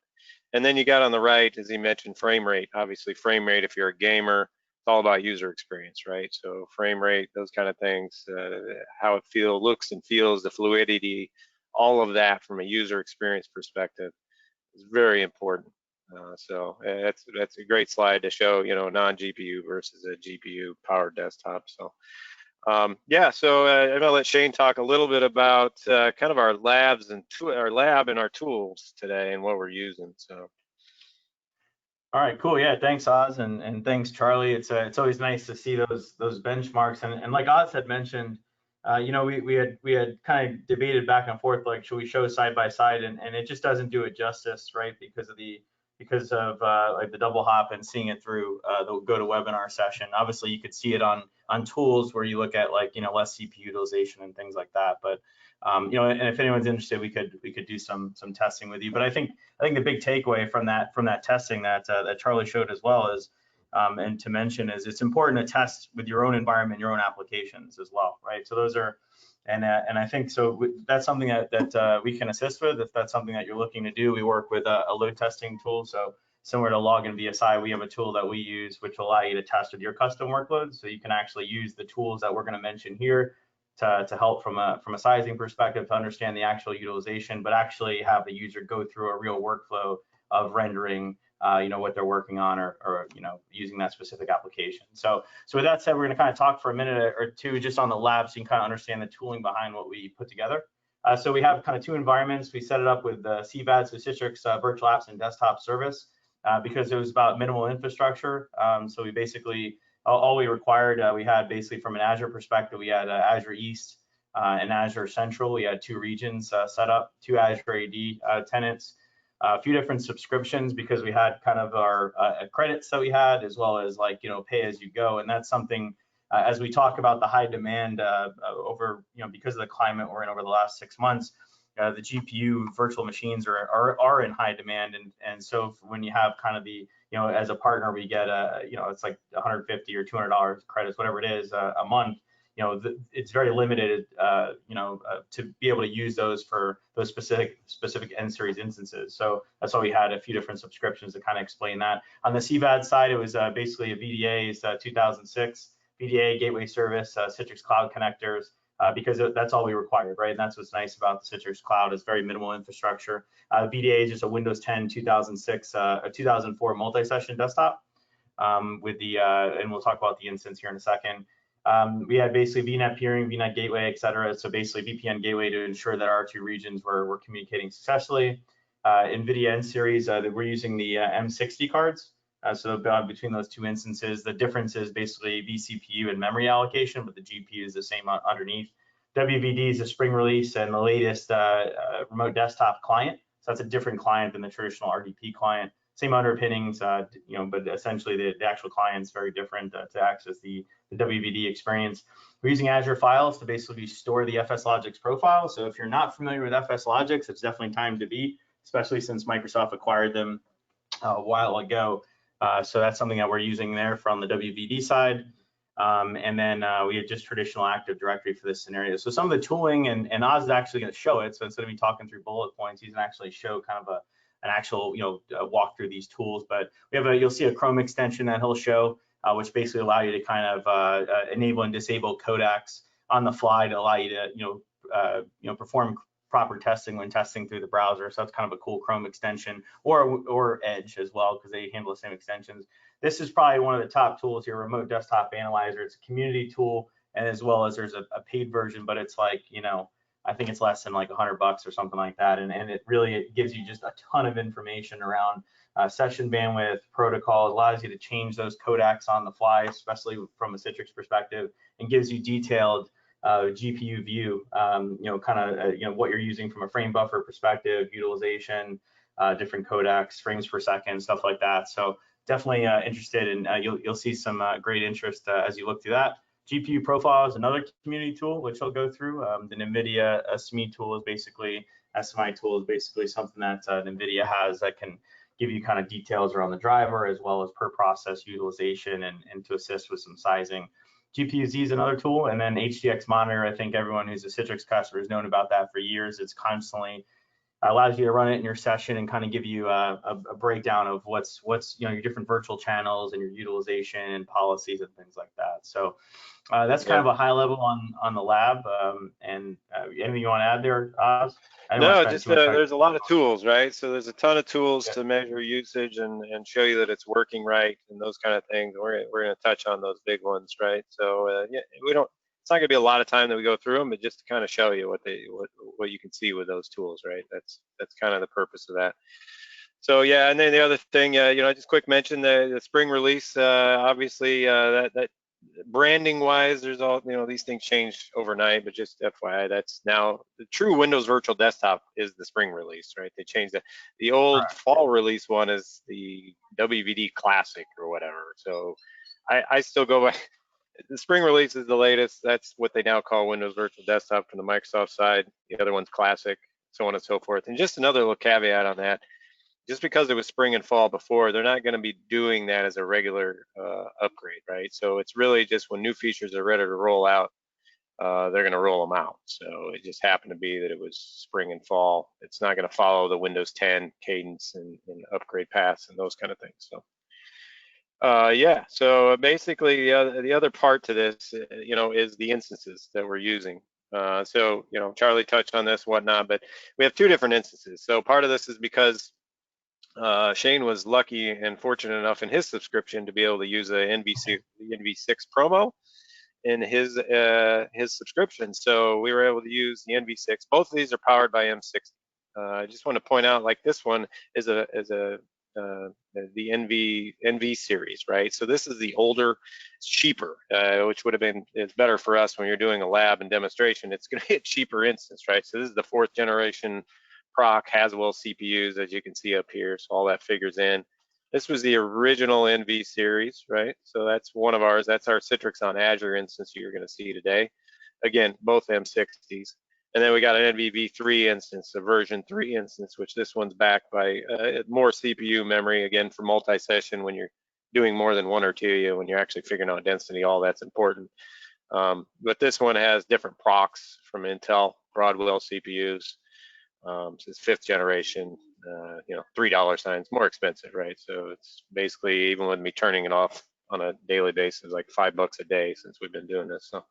Speaker 3: And then you got on the right, as he mentioned, frame rate. Obviously, frame rate, if you're a gamer, it's all about user experience, right? So frame rate, those kind of things, how it looks and feels, the fluidity, all of that from a user experience perspective is very important. So that's a great slide to show, non-GPU versus a GPU powered desktop. So yeah, so I'm gonna let Shane talk a little bit about kind of our labs and our lab and our tools today and what we're using. So.
Speaker 4: All right, cool. Yeah, thanks, Oz, and thanks, Charlie. It's always nice to see those benchmarks. And like Oz had mentioned, we had kind of debated back and forth, like, should we show side by side, and it just doesn't do it justice, right? Because of like the double hop and seeing it through the GoToWebinar session. Obviously, you could see it on tools where you look at like less CPU utilization and things like that. But and if anyone's interested, we could do some testing with you. But I think the big takeaway from that testing that Charlie showed as well is, and to mention, is it's important to test with your own environment, your own applications as well, right? So those are, and I think so that's something that we can assist with if that's something that you're looking to do. We work with a load testing tool, so similar to Log and VSI, we have a tool that we use which will allow you to test with your custom workloads. So you can actually use the tools that we're going to mention here to help from a sizing perspective to understand the actual utilization, but actually have the user go through a real workflow of rendering what they're working on or using that specific application. So with that said, we're going to kind of talk for a minute or two just on the lab so you can kind of understand the tooling behind what we put together. So we have kind of two environments. We set it up with CVAD, so Citrix Virtual Apps and Desktop Service, because it was about minimal infrastructure. So we basically, all we required, we had basically from an Azure perspective, we had Azure East and Azure Central. We had two regions set up, two Azure AD tenants, a few different subscriptions because we had kind of our credits that we had, as well as like, pay as you go. And that's something, as we talk about the high demand over, because of the climate we're in over the last 6 months, the GPU virtual machines are in high demand. And so when you have kind of the, as a partner, we get it's like $150 or $200 credits, whatever it is, a month. It's very limited, to be able to use those for those specific N series instances. So that's why we had a few different subscriptions to kind of explain that. On the CVAD side, it was basically a VDA, 2006 VDA gateway service, Citrix Cloud connectors, because that's all we required, right? And that's what's nice about the Citrix Cloud, is very minimal infrastructure. VDA is just a Windows 10 2006 or 2004 multi-session desktop with the, and we'll talk about the instance here in a second. We had basically VNet peering, VNet gateway, et cetera. So basically VPN gateway to ensure that our two regions were communicating successfully. NVIDIA N series, we're using the M60 cards. So between those two instances, the difference is basically vCPU and memory allocation, but the GPU is the same underneath. WVD is a spring release and the latest remote desktop client. So that's a different client than the traditional RDP client. Same underpinnings, but essentially the actual client is very different to access the WVD experience. We're using Azure Files to basically store the FSLogix profile. So if you're not familiar with FSLogix, it's definitely time to be, especially since Microsoft acquired them a while ago. So that's something that we're using there from the WVD side. And then we had just traditional Active Directory for this scenario. So some of the tooling, and Oz is actually going to show it. So instead of me talking through bullet points, he's going to actually show kind of an actual, walk through these tools. But we have you'll see a Chrome extension that he'll show, which basically allow you to kind of enable and disable codecs on the fly to allow you to, perform proper testing when testing through the browser. So that's kind of a cool Chrome extension, or Edge as well, because they handle the same extensions. This is probably one of the top tools here, Remote Desktop Analyzer. It's a community tool, and as well as there's a paid version, but it's like, I think it's less than like $100 or something like that. And it gives you just a ton of information around session bandwidth, protocols, allows you to change those codecs on the fly, especially from a Citrix perspective, and gives you detailed GPU view, what you're using from a frame buffer perspective, utilization, different codecs, frames per second, stuff like that. So definitely interested, and you'll see some great interest as you look through that. GPU profile is another community tool, which I'll go through. The NVIDIA SMI tool is basically something that NVIDIA has that can give you kind of details around the driver as well as per process utilization and to assist with some sizing. GPU-Z is another tool, and then HDX Monitor. I think everyone who's a Citrix customer has known about that for years. It's constantly allows you to run it in your session and kind of give you a breakdown of what's your different virtual channels and your utilization and policies and things like that. So that's kind of a high level on the lab. And anything you want to add there, Oz?
Speaker 3: No, just there's a lot of tools, right? So there's a ton of tools to measure usage and show you that it's working right and those kind of things. We're going to touch on those big ones, right? So it's not going to be a lot of time that we go through them, but just to kind of show you what you can see with those tools, right? That's kind of the purpose of that. So yeah, and then the other thing, just quick mention the spring release. Obviously, that branding wise, there's all these things change overnight, but just FYI, that's now the true Windows Virtual Desktop is the spring release, right? They changed it. The old fall release one is the WVD Classic or whatever. So I still go by. The spring release is the latest. That's what they now call Windows Virtual Desktop from the Microsoft side. The other one's Classic, so on and so forth. And just another little caveat on that. Just because it was spring and fall before, they're not going to be doing that as a regular upgrade, right? So it's really just when new features are ready to roll out, they're going to roll them out. So it just happened to be that it was spring and fall. It's not going to follow the Windows 10 cadence and upgrade paths and those kind of things. So yeah, so basically the other part to this, is the instances that we're using. So Charlie touched on this, whatnot, but we have two different instances. So part of this is because Shane was lucky and fortunate enough in his subscription to be able to use the NV6 promo in his subscription. So we were able to use the NV6. Both of these are powered by M60. I just want to point out, like this one is the NV series, right? So this is the older, cheaper, which would have been, it's better for us when you're doing a lab and demonstration. It's going to be a cheaper instance, right? So this is the 4th generation proc Haswell CPUs, as you can see up here. So all that figures in. This was the original NV series, right? So that's one of ours. That's our Citrix on Azure instance you're going to see today. Again, both M60s. And then we got an NVV3 instance, a version 3 instance, which this one's backed by more CPU memory, again, for multi-session when you're doing more than one or two, when you're actually figuring out density, all that's important. But this one has different procs from Intel, Broadwell CPUs. So it's 5th generation, $3 signs, more expensive, right? So it's basically, even with me turning it off on a daily basis, like $5 a day since we've been doing this. So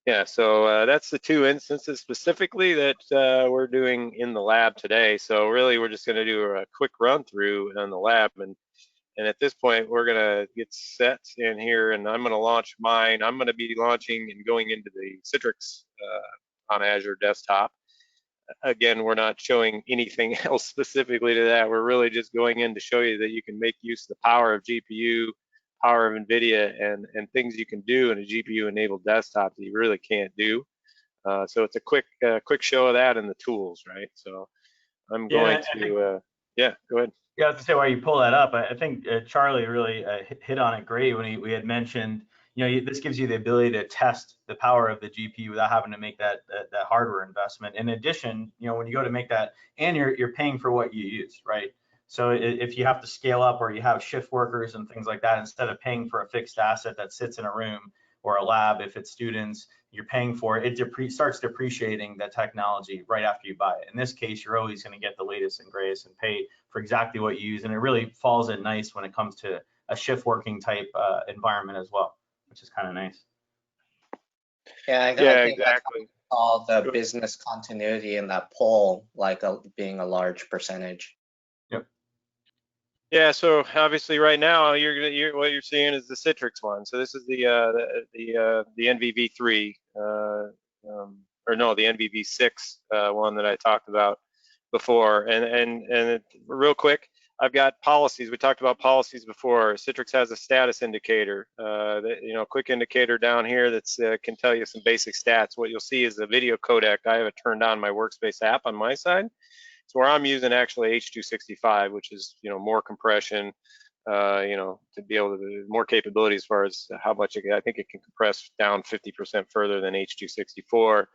Speaker 3: yeah, so that's the two instances specifically that we're doing in the lab today. So really, we're just going to do a quick run through on the lab, and at this point, we're going to get set in here, and I'm going to launch mine. I'm going to be launching and going into the Citrix on Azure desktop. Again, we're not showing anything else specifically to that. We're really just going in to show you that you can make use of the power of GPU, power of NVIDIA, and things you can do in a GPU-enabled desktop that you really can't do So it's a quick show of that and the tools, right? So I'm going to, yeah, go ahead.
Speaker 4: Yeah, I was to say, while you pull that up, I think Charlie really hit on it great when we had mentioned, this gives you the ability to test the power of the GPU without having to make that hardware investment. In addition, when you go to make that, and you're paying for what you use, right? So if you have to scale up or you have shift workers and things like that, instead of paying for a fixed asset that sits in a room or a lab, if it's students, you're paying for it, it starts depreciating the technology right after you buy it. In this case, you're always going to get the latest and greatest and pay for exactly what you use, and it really falls in nice when it comes to a shift working type environment as well, which is kind of nice.
Speaker 5: Yeah, I think
Speaker 3: exactly.
Speaker 5: That's all the business continuity in that poll, like being a large percentage.
Speaker 4: Yep.
Speaker 3: Yeah, so obviously right now what you're seeing is the Citrix one. So this is the NVV3 or no, the NVV6 one that I talked about before. And real quick, I've got policies. We talked about policies before. Citrix has a status indicator, quick indicator down here that's can tell you some basic stats. What you'll see is a video codec. I have it turned on my workspace app on my side. So where I'm using actually H.265, which is more compression, to be able to do more capability as far as how much I think it can compress down 50% further than H.264.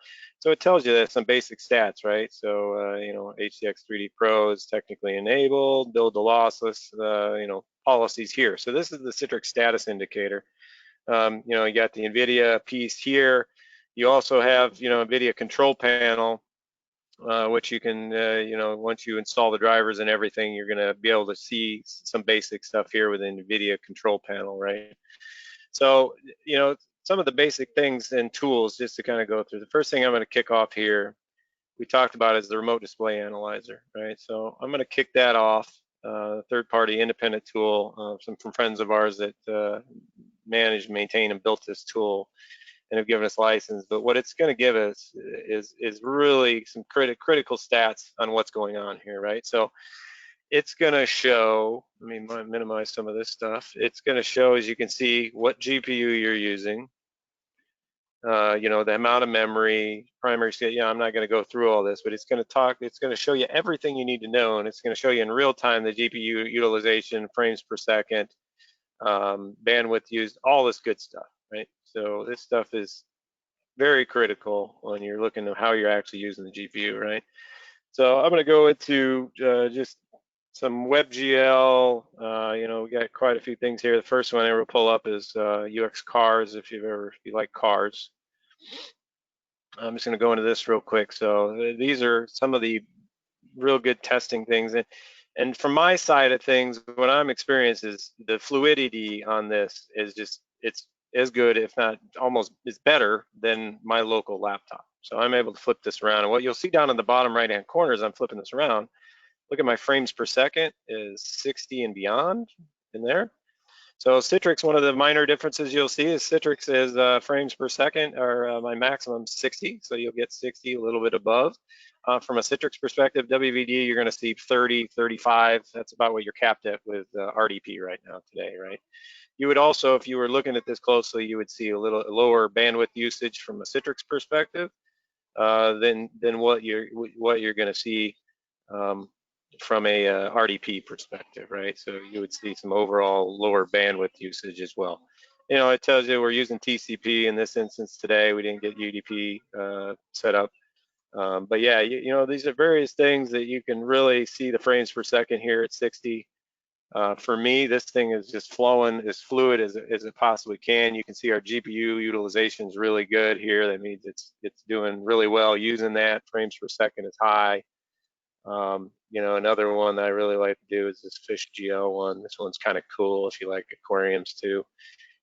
Speaker 3: So it tells you that some basic stats, right? So HCX 3D Pro is technically enabled, build to lossless, policies here. So this is the Citrix status indicator. You got the NVIDIA piece here. You also have NVIDIA control panel. Which you can, once you install the drivers and everything, you're going to be able to see some basic stuff here with the NVIDIA control panel, right? So, some of the basic things and tools just to kind of go through. The first thing I'm going to kick off here, we talked about is the remote display analyzer, right? So I'm going to kick that off, third-party independent tool, some from friends of ours that manage, maintain, and built this tool and have given us license. But what it's going to give us is really some critical stats on what's going on here, right? So it's going to show, let me minimize some of this stuff. It's going to show, as you can see, what GPU you're using, the amount of memory, primary scale. I'm not going to go through all this, but it's going to show you everything you need to know, and it's going to show you in real time the GPU utilization, frames per second, bandwidth used, all this good stuff, right? So this stuff is very critical when you're looking at how you're actually using the GPU, right? So I'm going to go into just some WebGL. We got quite a few things here. The first one I will pull up is UX cars, if you like cars. I'm just going to go into this real quick. So these are some of the real good testing things. And from my side of things, what I'm experiencing is the fluidity on this is just, it's as good, if not almost is better than my local laptop. So I'm able to flip this around. And what you'll see down in the bottom right-hand corner as I'm flipping this around, look at my frames per second is 60 and beyond in there. So Citrix, one of the minor differences you'll see is Citrix is frames per second, or my maximum 60. So you'll get 60, a little bit above. From a Citrix perspective, WVD, you're going to see 30, 35. That's about what you're capped at with RDP right now today, right? You would also, if you were looking at this closely, you would see a little lower bandwidth usage from a Citrix perspective than what you're going to see from a RDP perspective, right? So you would see some overall lower bandwidth usage as well. It tells you we're using TCP in this instance today. We didn't get UDP set up. But yeah, these are various things that you can really see the frames per second here at 60. For me, this thing is just flowing as fluid as it possibly can. You can see our GPU utilization is really good here. That means it's doing really well using that. Frames per second is high. Another one that I really like to do is this FishGL one. This one's kind of cool if you like aquariums too.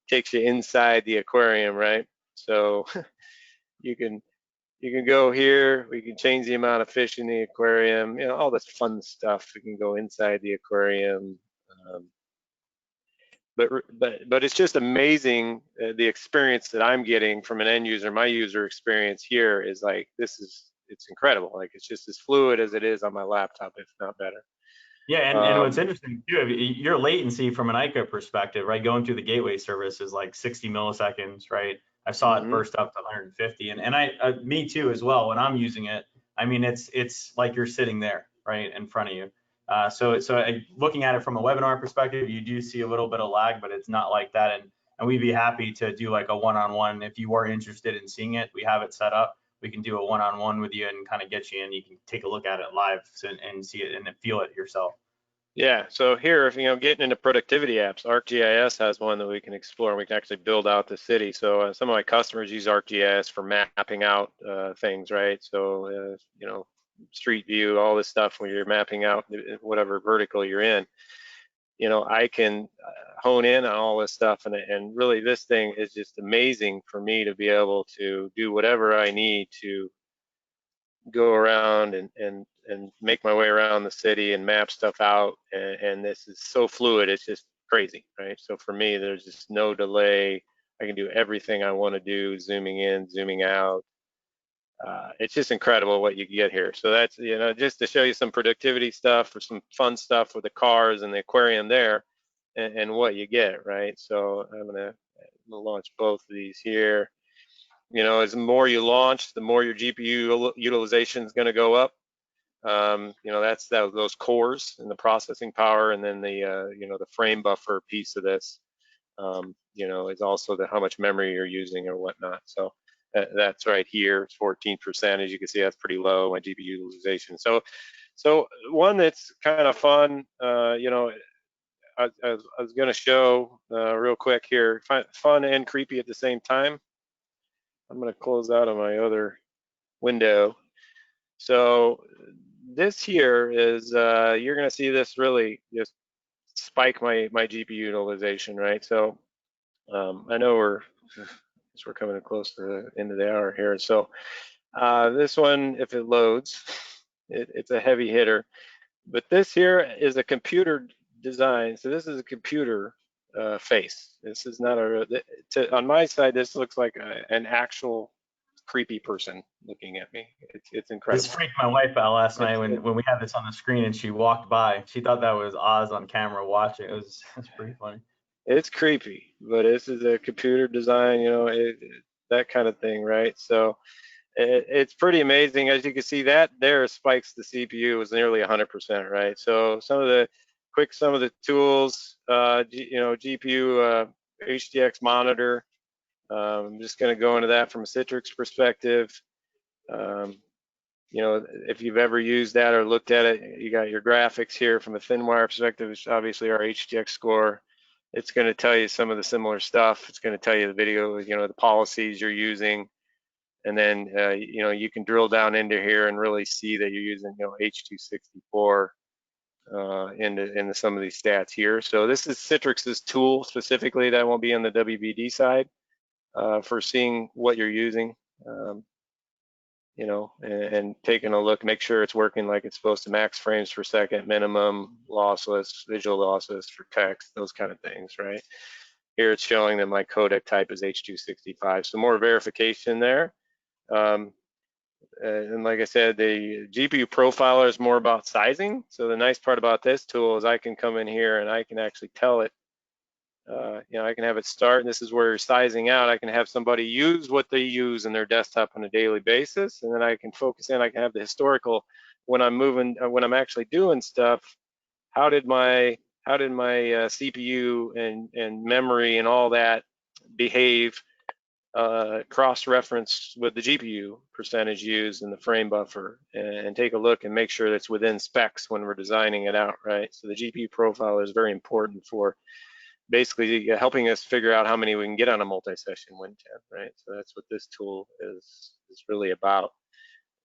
Speaker 3: Takes you inside the aquarium, right? So you can go here. We can change the amount of fish in the aquarium. All this fun stuff. We can go inside the aquarium. But it's just amazing the experience that I'm getting from an end user. My user experience here is like, it's incredible. Like, it's just as fluid as it is on my laptop, if not better.
Speaker 4: Yeah, and what's interesting too, your latency from an ICA perspective, right, going through the gateway service is like 60 milliseconds, right? I saw it burst up to 150, and me too as well. When I'm using it, I mean, it's like you're sitting there right in front of you. So looking at it from a webinar perspective, you do see a little bit of lag, but it's not like that. And we'd be happy to do like a one-on-one. If you are interested in seeing it, we have it set up. We can do a one-on-one with you and kind of get you in. You can take a look at it live and see it and feel it yourself.
Speaker 3: Yeah, so here, if getting into productivity apps, ArcGIS has one that we can explore. We can actually build out the city. So some of my customers use ArcGIS for mapping out things, right? So street view, all this stuff when you're mapping out whatever vertical you're in. I can hone in on all this stuff, and really this thing is just amazing for me to be able to do whatever I need to go around and make my way around the city and map stuff out, and this is so fluid, it's just crazy, right? So for me, there's just no delay. I can do everything I want to do, zooming in, zooming out. It's just incredible what you get here. So that's, just to show you some productivity stuff or some fun stuff with the cars and the aquarium there, and what you get, right? So I'm gonna launch both of these here. As the more you launch, the more your GPU utilization is going to go up. That's those cores and the processing power, and then the frame buffer piece of this, is also how much memory you're using or whatnot. So that's right here, 14%. As you can see, that's pretty low, my GPU utilization. So one that's kind of fun, I was going to show real quick here, fun and creepy at the same time. I'm going to close out of my other window. So this here is, you're going to see this really just spike my GPU utilization, right? So I know we're coming close to the end of the hour here. So this one, if it loads, it's a heavy hitter. But this here is a computer design. So this is a computer face. This is not on my side, this looks like an actual creepy person looking at me. It's incredible.
Speaker 4: This freaked my wife out last night when we had this on the screen and she walked by. She thought that was Oz on camera watching. It's pretty funny.
Speaker 3: It's creepy, but this is a computer design, that kind of thing, right? So it's pretty amazing. As you can see, that there spikes the CPU was nearly 100%, right? So some of the tools, GPU HDX monitor. I'm just going to go into that from a Citrix perspective. If you've ever used that or looked at it, you got your graphics here from a thin wire perspective, which obviously our HDX score. It's going to tell you some of the similar stuff. It's going to tell you the video, the policies you're using. And then, you can drill down into here and really see that you're using, H264 into some of these stats here. So this is Citrix's tool specifically. That won't be on the WBD side for seeing what you're using, and taking a look, make sure it's working like it's supposed to, max frames per second, minimum, lossless, visual lossless for text, those kind of things, right? Here it's showing that my codec type is H265. So more verification there. And like I said, the GPU profiler is more about sizing. So the nice part about this tool is I can come in here and I can actually tell it, I can have it start, and this is where you're sizing out. I can have somebody use what they use in their desktop on a daily basis, and then I can focus in. I can have the historical when I'm moving, when I'm actually doing stuff. How did my CPU and memory and all that behave? Cross-reference with the GPU percentage used in the frame buffer, and take a look and make sure that's within specs when we're designing it out, right? So the GPU profile is very important for basically helping us figure out how many we can get on a multi-session WinTen, right? So that's what this tool is really about,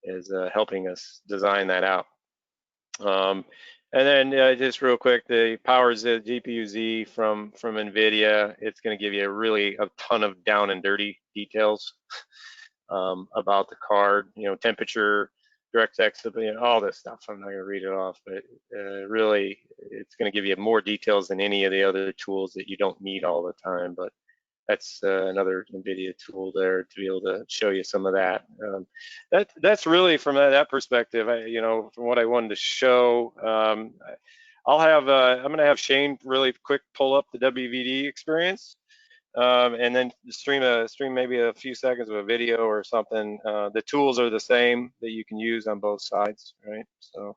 Speaker 3: is helping us design that out. And then just real quick, the powers the GPU-Z from NVIDIA. It's going to give you a ton of down and dirty details about the card, temperature, DirectX, all this stuff. I'm not going to read it off, but really, it's going to give you more details than any of the other tools that you don't need all the time. But that's another NVIDIA tool there to be able to show you some of that. That's really from that perspective, from what I wanted to show. I'm going to have Shane really quick pull up the WVD experience. and then stream maybe a few seconds of a video or something. The tools are the same that you can use on both sides, right? So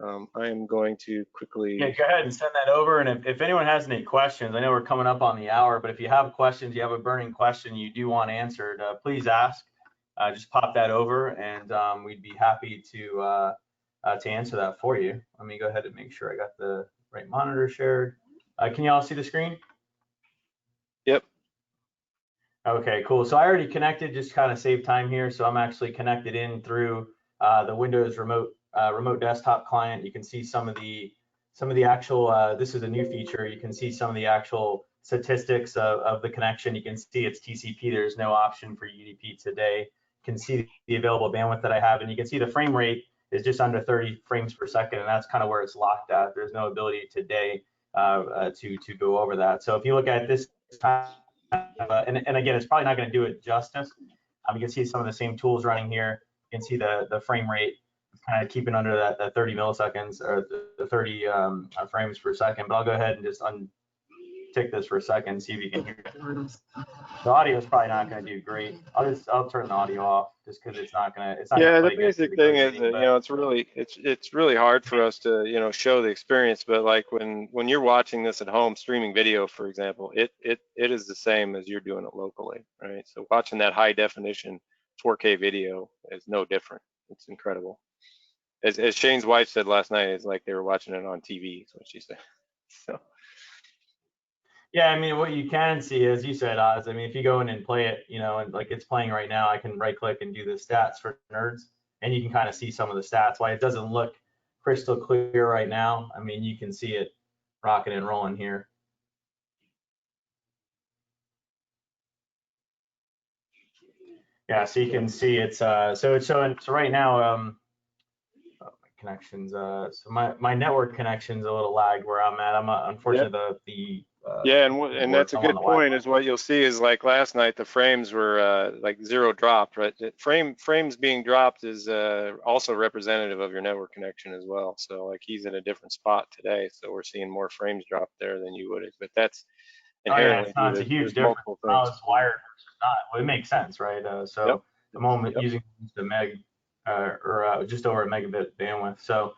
Speaker 3: I am going to quickly.
Speaker 4: Yeah, go ahead and send that over. And if anyone has any questions, I know we're coming up on the hour, but if you have questions, you have a burning question you do want answered, please ask. Just pop that over, and we'd be happy to answer that for you. Let me go ahead and make sure I got the right monitor shared. Can you all see the screen?
Speaker 3: Yep.
Speaker 4: Okay, cool. So I already connected, just kind of save time here. So I'm actually connected in through the Windows remote desktop client. You can see some of the actual. This is a new feature. You can see some of the actual statistics of the connection. You can see it's TCP. There's no option for UDP today. You can see the available bandwidth that I have, and you can see the frame rate is just under 30 frames per second, and that's kind of where it's locked at. There's no ability today to go over that. So if you look at this time. And again, it's probably not going to do it justice. You can see some of the same tools running here. You can see the frame rate kind of keeping under that 30 milliseconds or the 30 frames per second. But I'll go ahead and just untick this for a second, see if you can hear it. The audio is probably not going to do great. I'll turn the audio off just because it's not going to.
Speaker 3: Yeah, the basic thing is that, you know, it's really hard for us to, you know, show the experience. But like when you're watching this at home, streaming video, for example, it is the same as you're doing it locally, right? So watching that high definition 4K video is no different. It's incredible. As Shane's wife said last night, it's like they were watching it on TV. Is what she said. So.
Speaker 4: Yeah, I mean, what you can see, as you said, Oz, I mean, if you go in and play it, you know, and like it's playing right now, I can right click and do the stats for nerds, and you can kind of see some of the stats. Why it doesn't look crystal clear right now, I mean, you can see it rocking and rolling here. Yeah, so you can see it's, so it's showing, so right now, my connections, so my network connection's a little lagged where I'm at. I'm unfortunately
Speaker 3: yeah, and that's a good point. Is what you'll see is like last night the frames were like 0 dropped, right? Frames being dropped is also representative of your network connection as well. So like he's in a different spot today, so we're seing more frames drop there than you would. But that's inherently
Speaker 4: it's a huge difference. How it's wired versus not. Well, it makes sense, right? So
Speaker 3: yep.
Speaker 4: the moment using the meg or just over a megabit bandwidth. So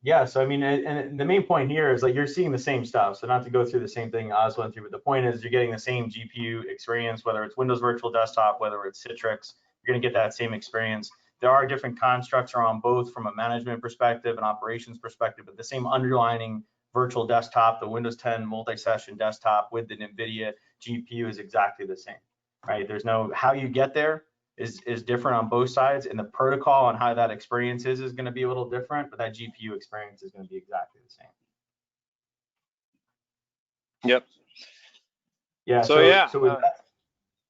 Speaker 4: yeah, so I mean, and the main point here is like you're seeing the same stuff. So not to go through the same thing Oz went through, but the point is you're getting the same GPU experience, whether it's Windows Virtual Desktop, whether it's Citrix, you're going to get that same experience. There are different constructs around both from a management perspective and operations perspective, but the same underlining virtual desktop, the Windows 10 multi-session desktop with the NVIDIA GPU is exactly the same, right? There's no, how you get there is different on both sides, and the protocol on how that experience is going to be a little different, but that GPU experience is going to be exactly the same.
Speaker 3: Yep.
Speaker 4: Yeah.
Speaker 3: So yeah.
Speaker 4: So with that,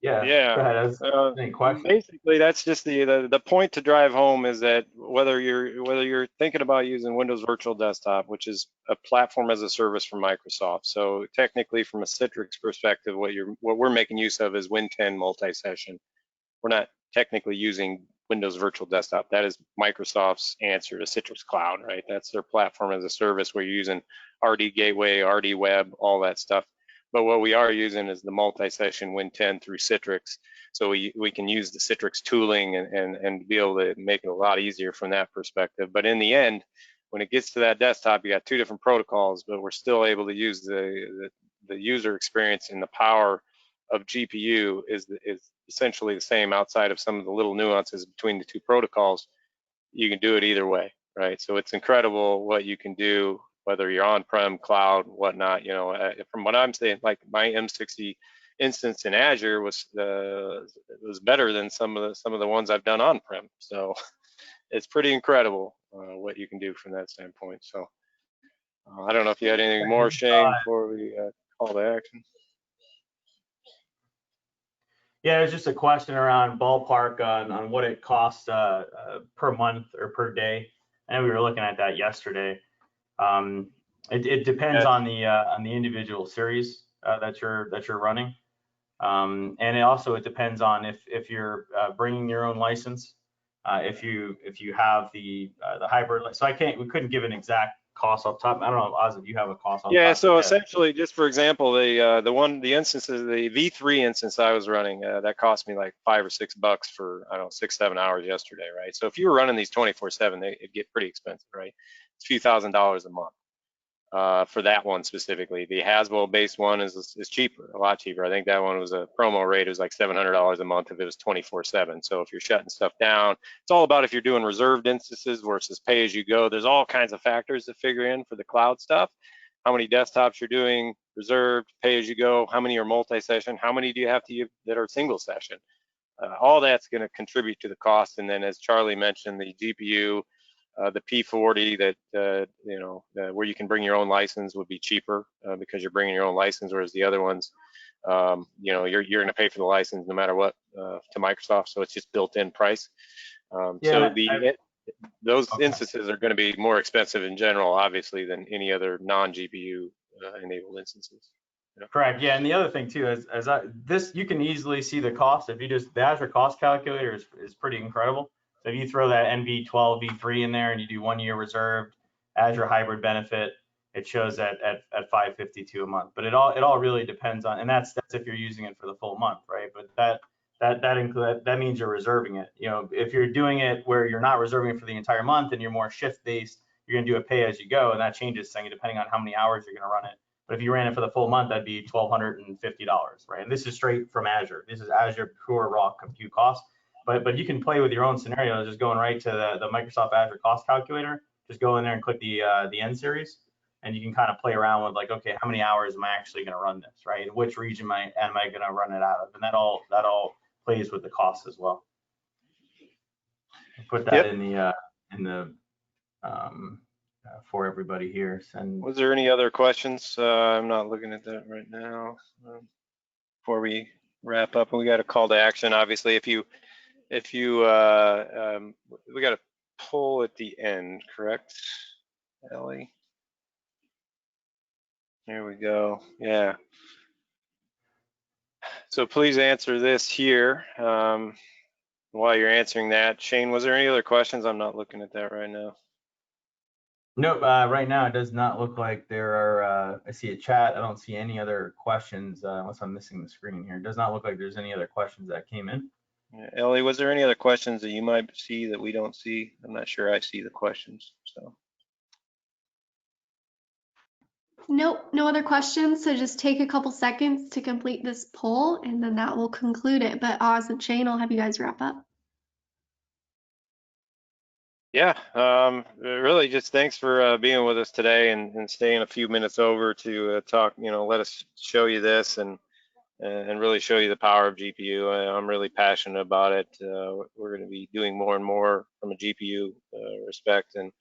Speaker 4: yeah. Go ahead. Any questions?
Speaker 3: Basically, that's just the point to drive home is that whether you're thinking about using Windows Virtual Desktop, which is a platform as a service from Microsoft. So technically, from a Citrix perspective, what we're making use of is Win 10 multi-session. We're not technically using Windows Virtual Desktop. That is Microsoft's answer to Citrix Cloud, right? That's their platform as a service where you're using RD Gateway, RD Web, all that stuff. But what we are using is the multi-session Win 10 through Citrix. So we can use the Citrix tooling and be able to make it a lot easier from that perspective. But in the end, when it gets to that desktop, you got 2 different protocols, but we're still able to use the user experience, and the power of GPU is essentially the same outside of some of the little nuances between the 2 protocols. You can do it either way, right? So it's incredible what you can do, whether you're on-prem, cloud, whatnot. You know, from what I'm saying, like my M60 instance in Azure was better than some of the ones I've done on-prem. So it's pretty incredible what you can do from that standpoint. So I don't know if you had anything more, Shane, before we call to action.
Speaker 4: Yeah, it's just a question around ballpark on what it costs per month or per day. And we were looking at that yesterday. It depends on the individual series that you're running, and it depends on if you're bringing your own license, if you have the hybrid. So we couldn't give an exact cost off top. I don't know, Oz, if you have a cost off
Speaker 3: Yeah,
Speaker 4: top.
Speaker 3: so essentially, just for example, the instances, the V3 instance I was running, that cost me like $5 or $6 for, I don't know, 6-7 hours yesterday, right? So if you were running these 24/7, it'd get pretty expensive, right? It's a few $1,000s a month. For that one specifically. The Haswell based one is cheaper, a lot cheaper. I think that one was a promo rate. It was like $700 a month if it was 24/7. So if you're shutting stuff down, it's all about if you're doing reserved instances versus pay as you go. There's all kinds of factors to figure in for the cloud stuff. How many desktops you're doing reserved, pay as you go, how many are multi-session, how many do you have to use that are single session? All that's going to contribute to the cost. And then as Charlie mentioned, the GPU, the P40 that where you can bring your own license would be cheaper because you're bringing your own license, whereas the other ones, you're going to pay for the license no matter what to Microsoft, so it's just built-in price. Those instances are going to be more expensive in general, obviously, than any other non-GPU enabled instances.
Speaker 4: Correct. Yeah, and the other thing too is you can easily see the cost if you the Azure cost calculator is pretty incredible. So if you throw that NV12 V3 in there and you do 1 year reserved Azure hybrid benefit, it shows at $552 a month. But it all really depends on, and that's if you're using it for the full month, right? But that means you're reserving it. If you're doing it where you're not reserving it for the entire month and you're more shift based, you're gonna do a pay as you go, and that changes things depending on how many hours you're gonna run it. But if you ran it for the full month, that'd be $1,250, right? And this is straight from Azure. This is Azure pure raw compute cost. But you can play with your own scenarios, just going right to the Microsoft Azure cost calculator. Just go in there and click the N series, and you can kind of play around with like, okay, how many hours am I actually going to run this, right? Which region am I going to run it out of? And that all plays with the cost as well. Put that in the for everybody here.
Speaker 3: Was there any other questions? I'm not looking at that right now. Before we wrap up, and we got a call to action. Obviously, if you we got a poll at the end, correct, Ellie? Here we go. Yeah. So please answer this here. While you're answering that, Shane, was there any other questions? I'm not looking at that right now.
Speaker 4: Nope, right now it does not look like there are, I see a chat, I don't see any other questions, unless I'm missing the screen here. It does not look like there's any other questions that came in.
Speaker 3: Yeah, Ellie, was there any other questions that you might see that we don't see? I'm not sure I see the questions, so.
Speaker 1: Nope, no other questions. So just take a couple seconds to complete this poll, and then that will conclude it. But Oz and Shane, I'll have you guys wrap up.
Speaker 3: Yeah, really just thanks for being with us today and staying a few minutes over to talk, let us show you this and really show you the power of GPU. I'm really passionate about it. We're going to be doing more and more from a GPU respect, and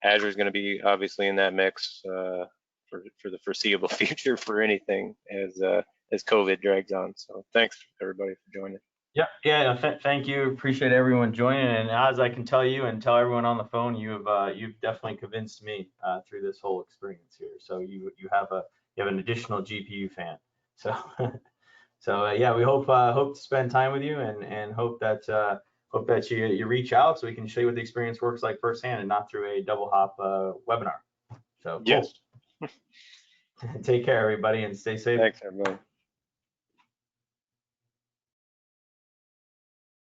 Speaker 3: Azure is going to be obviously in that mix for the foreseeable future for anything as COVID drags on. So thanks everybody for joining.
Speaker 4: Yeah, thank you. Appreciate everyone joining. And as I can tell you and tell everyone on the phone, you've definitely convinced me through this whole experience here. So you have an additional GPU fan. So yeah, we hope to spend time with you and hope that you reach out so we can show you what the experience works like firsthand and not through a double hop webinar. So cool.
Speaker 3: Yes.
Speaker 4: Take care, everybody, and stay safe.
Speaker 3: Thanks, everybody.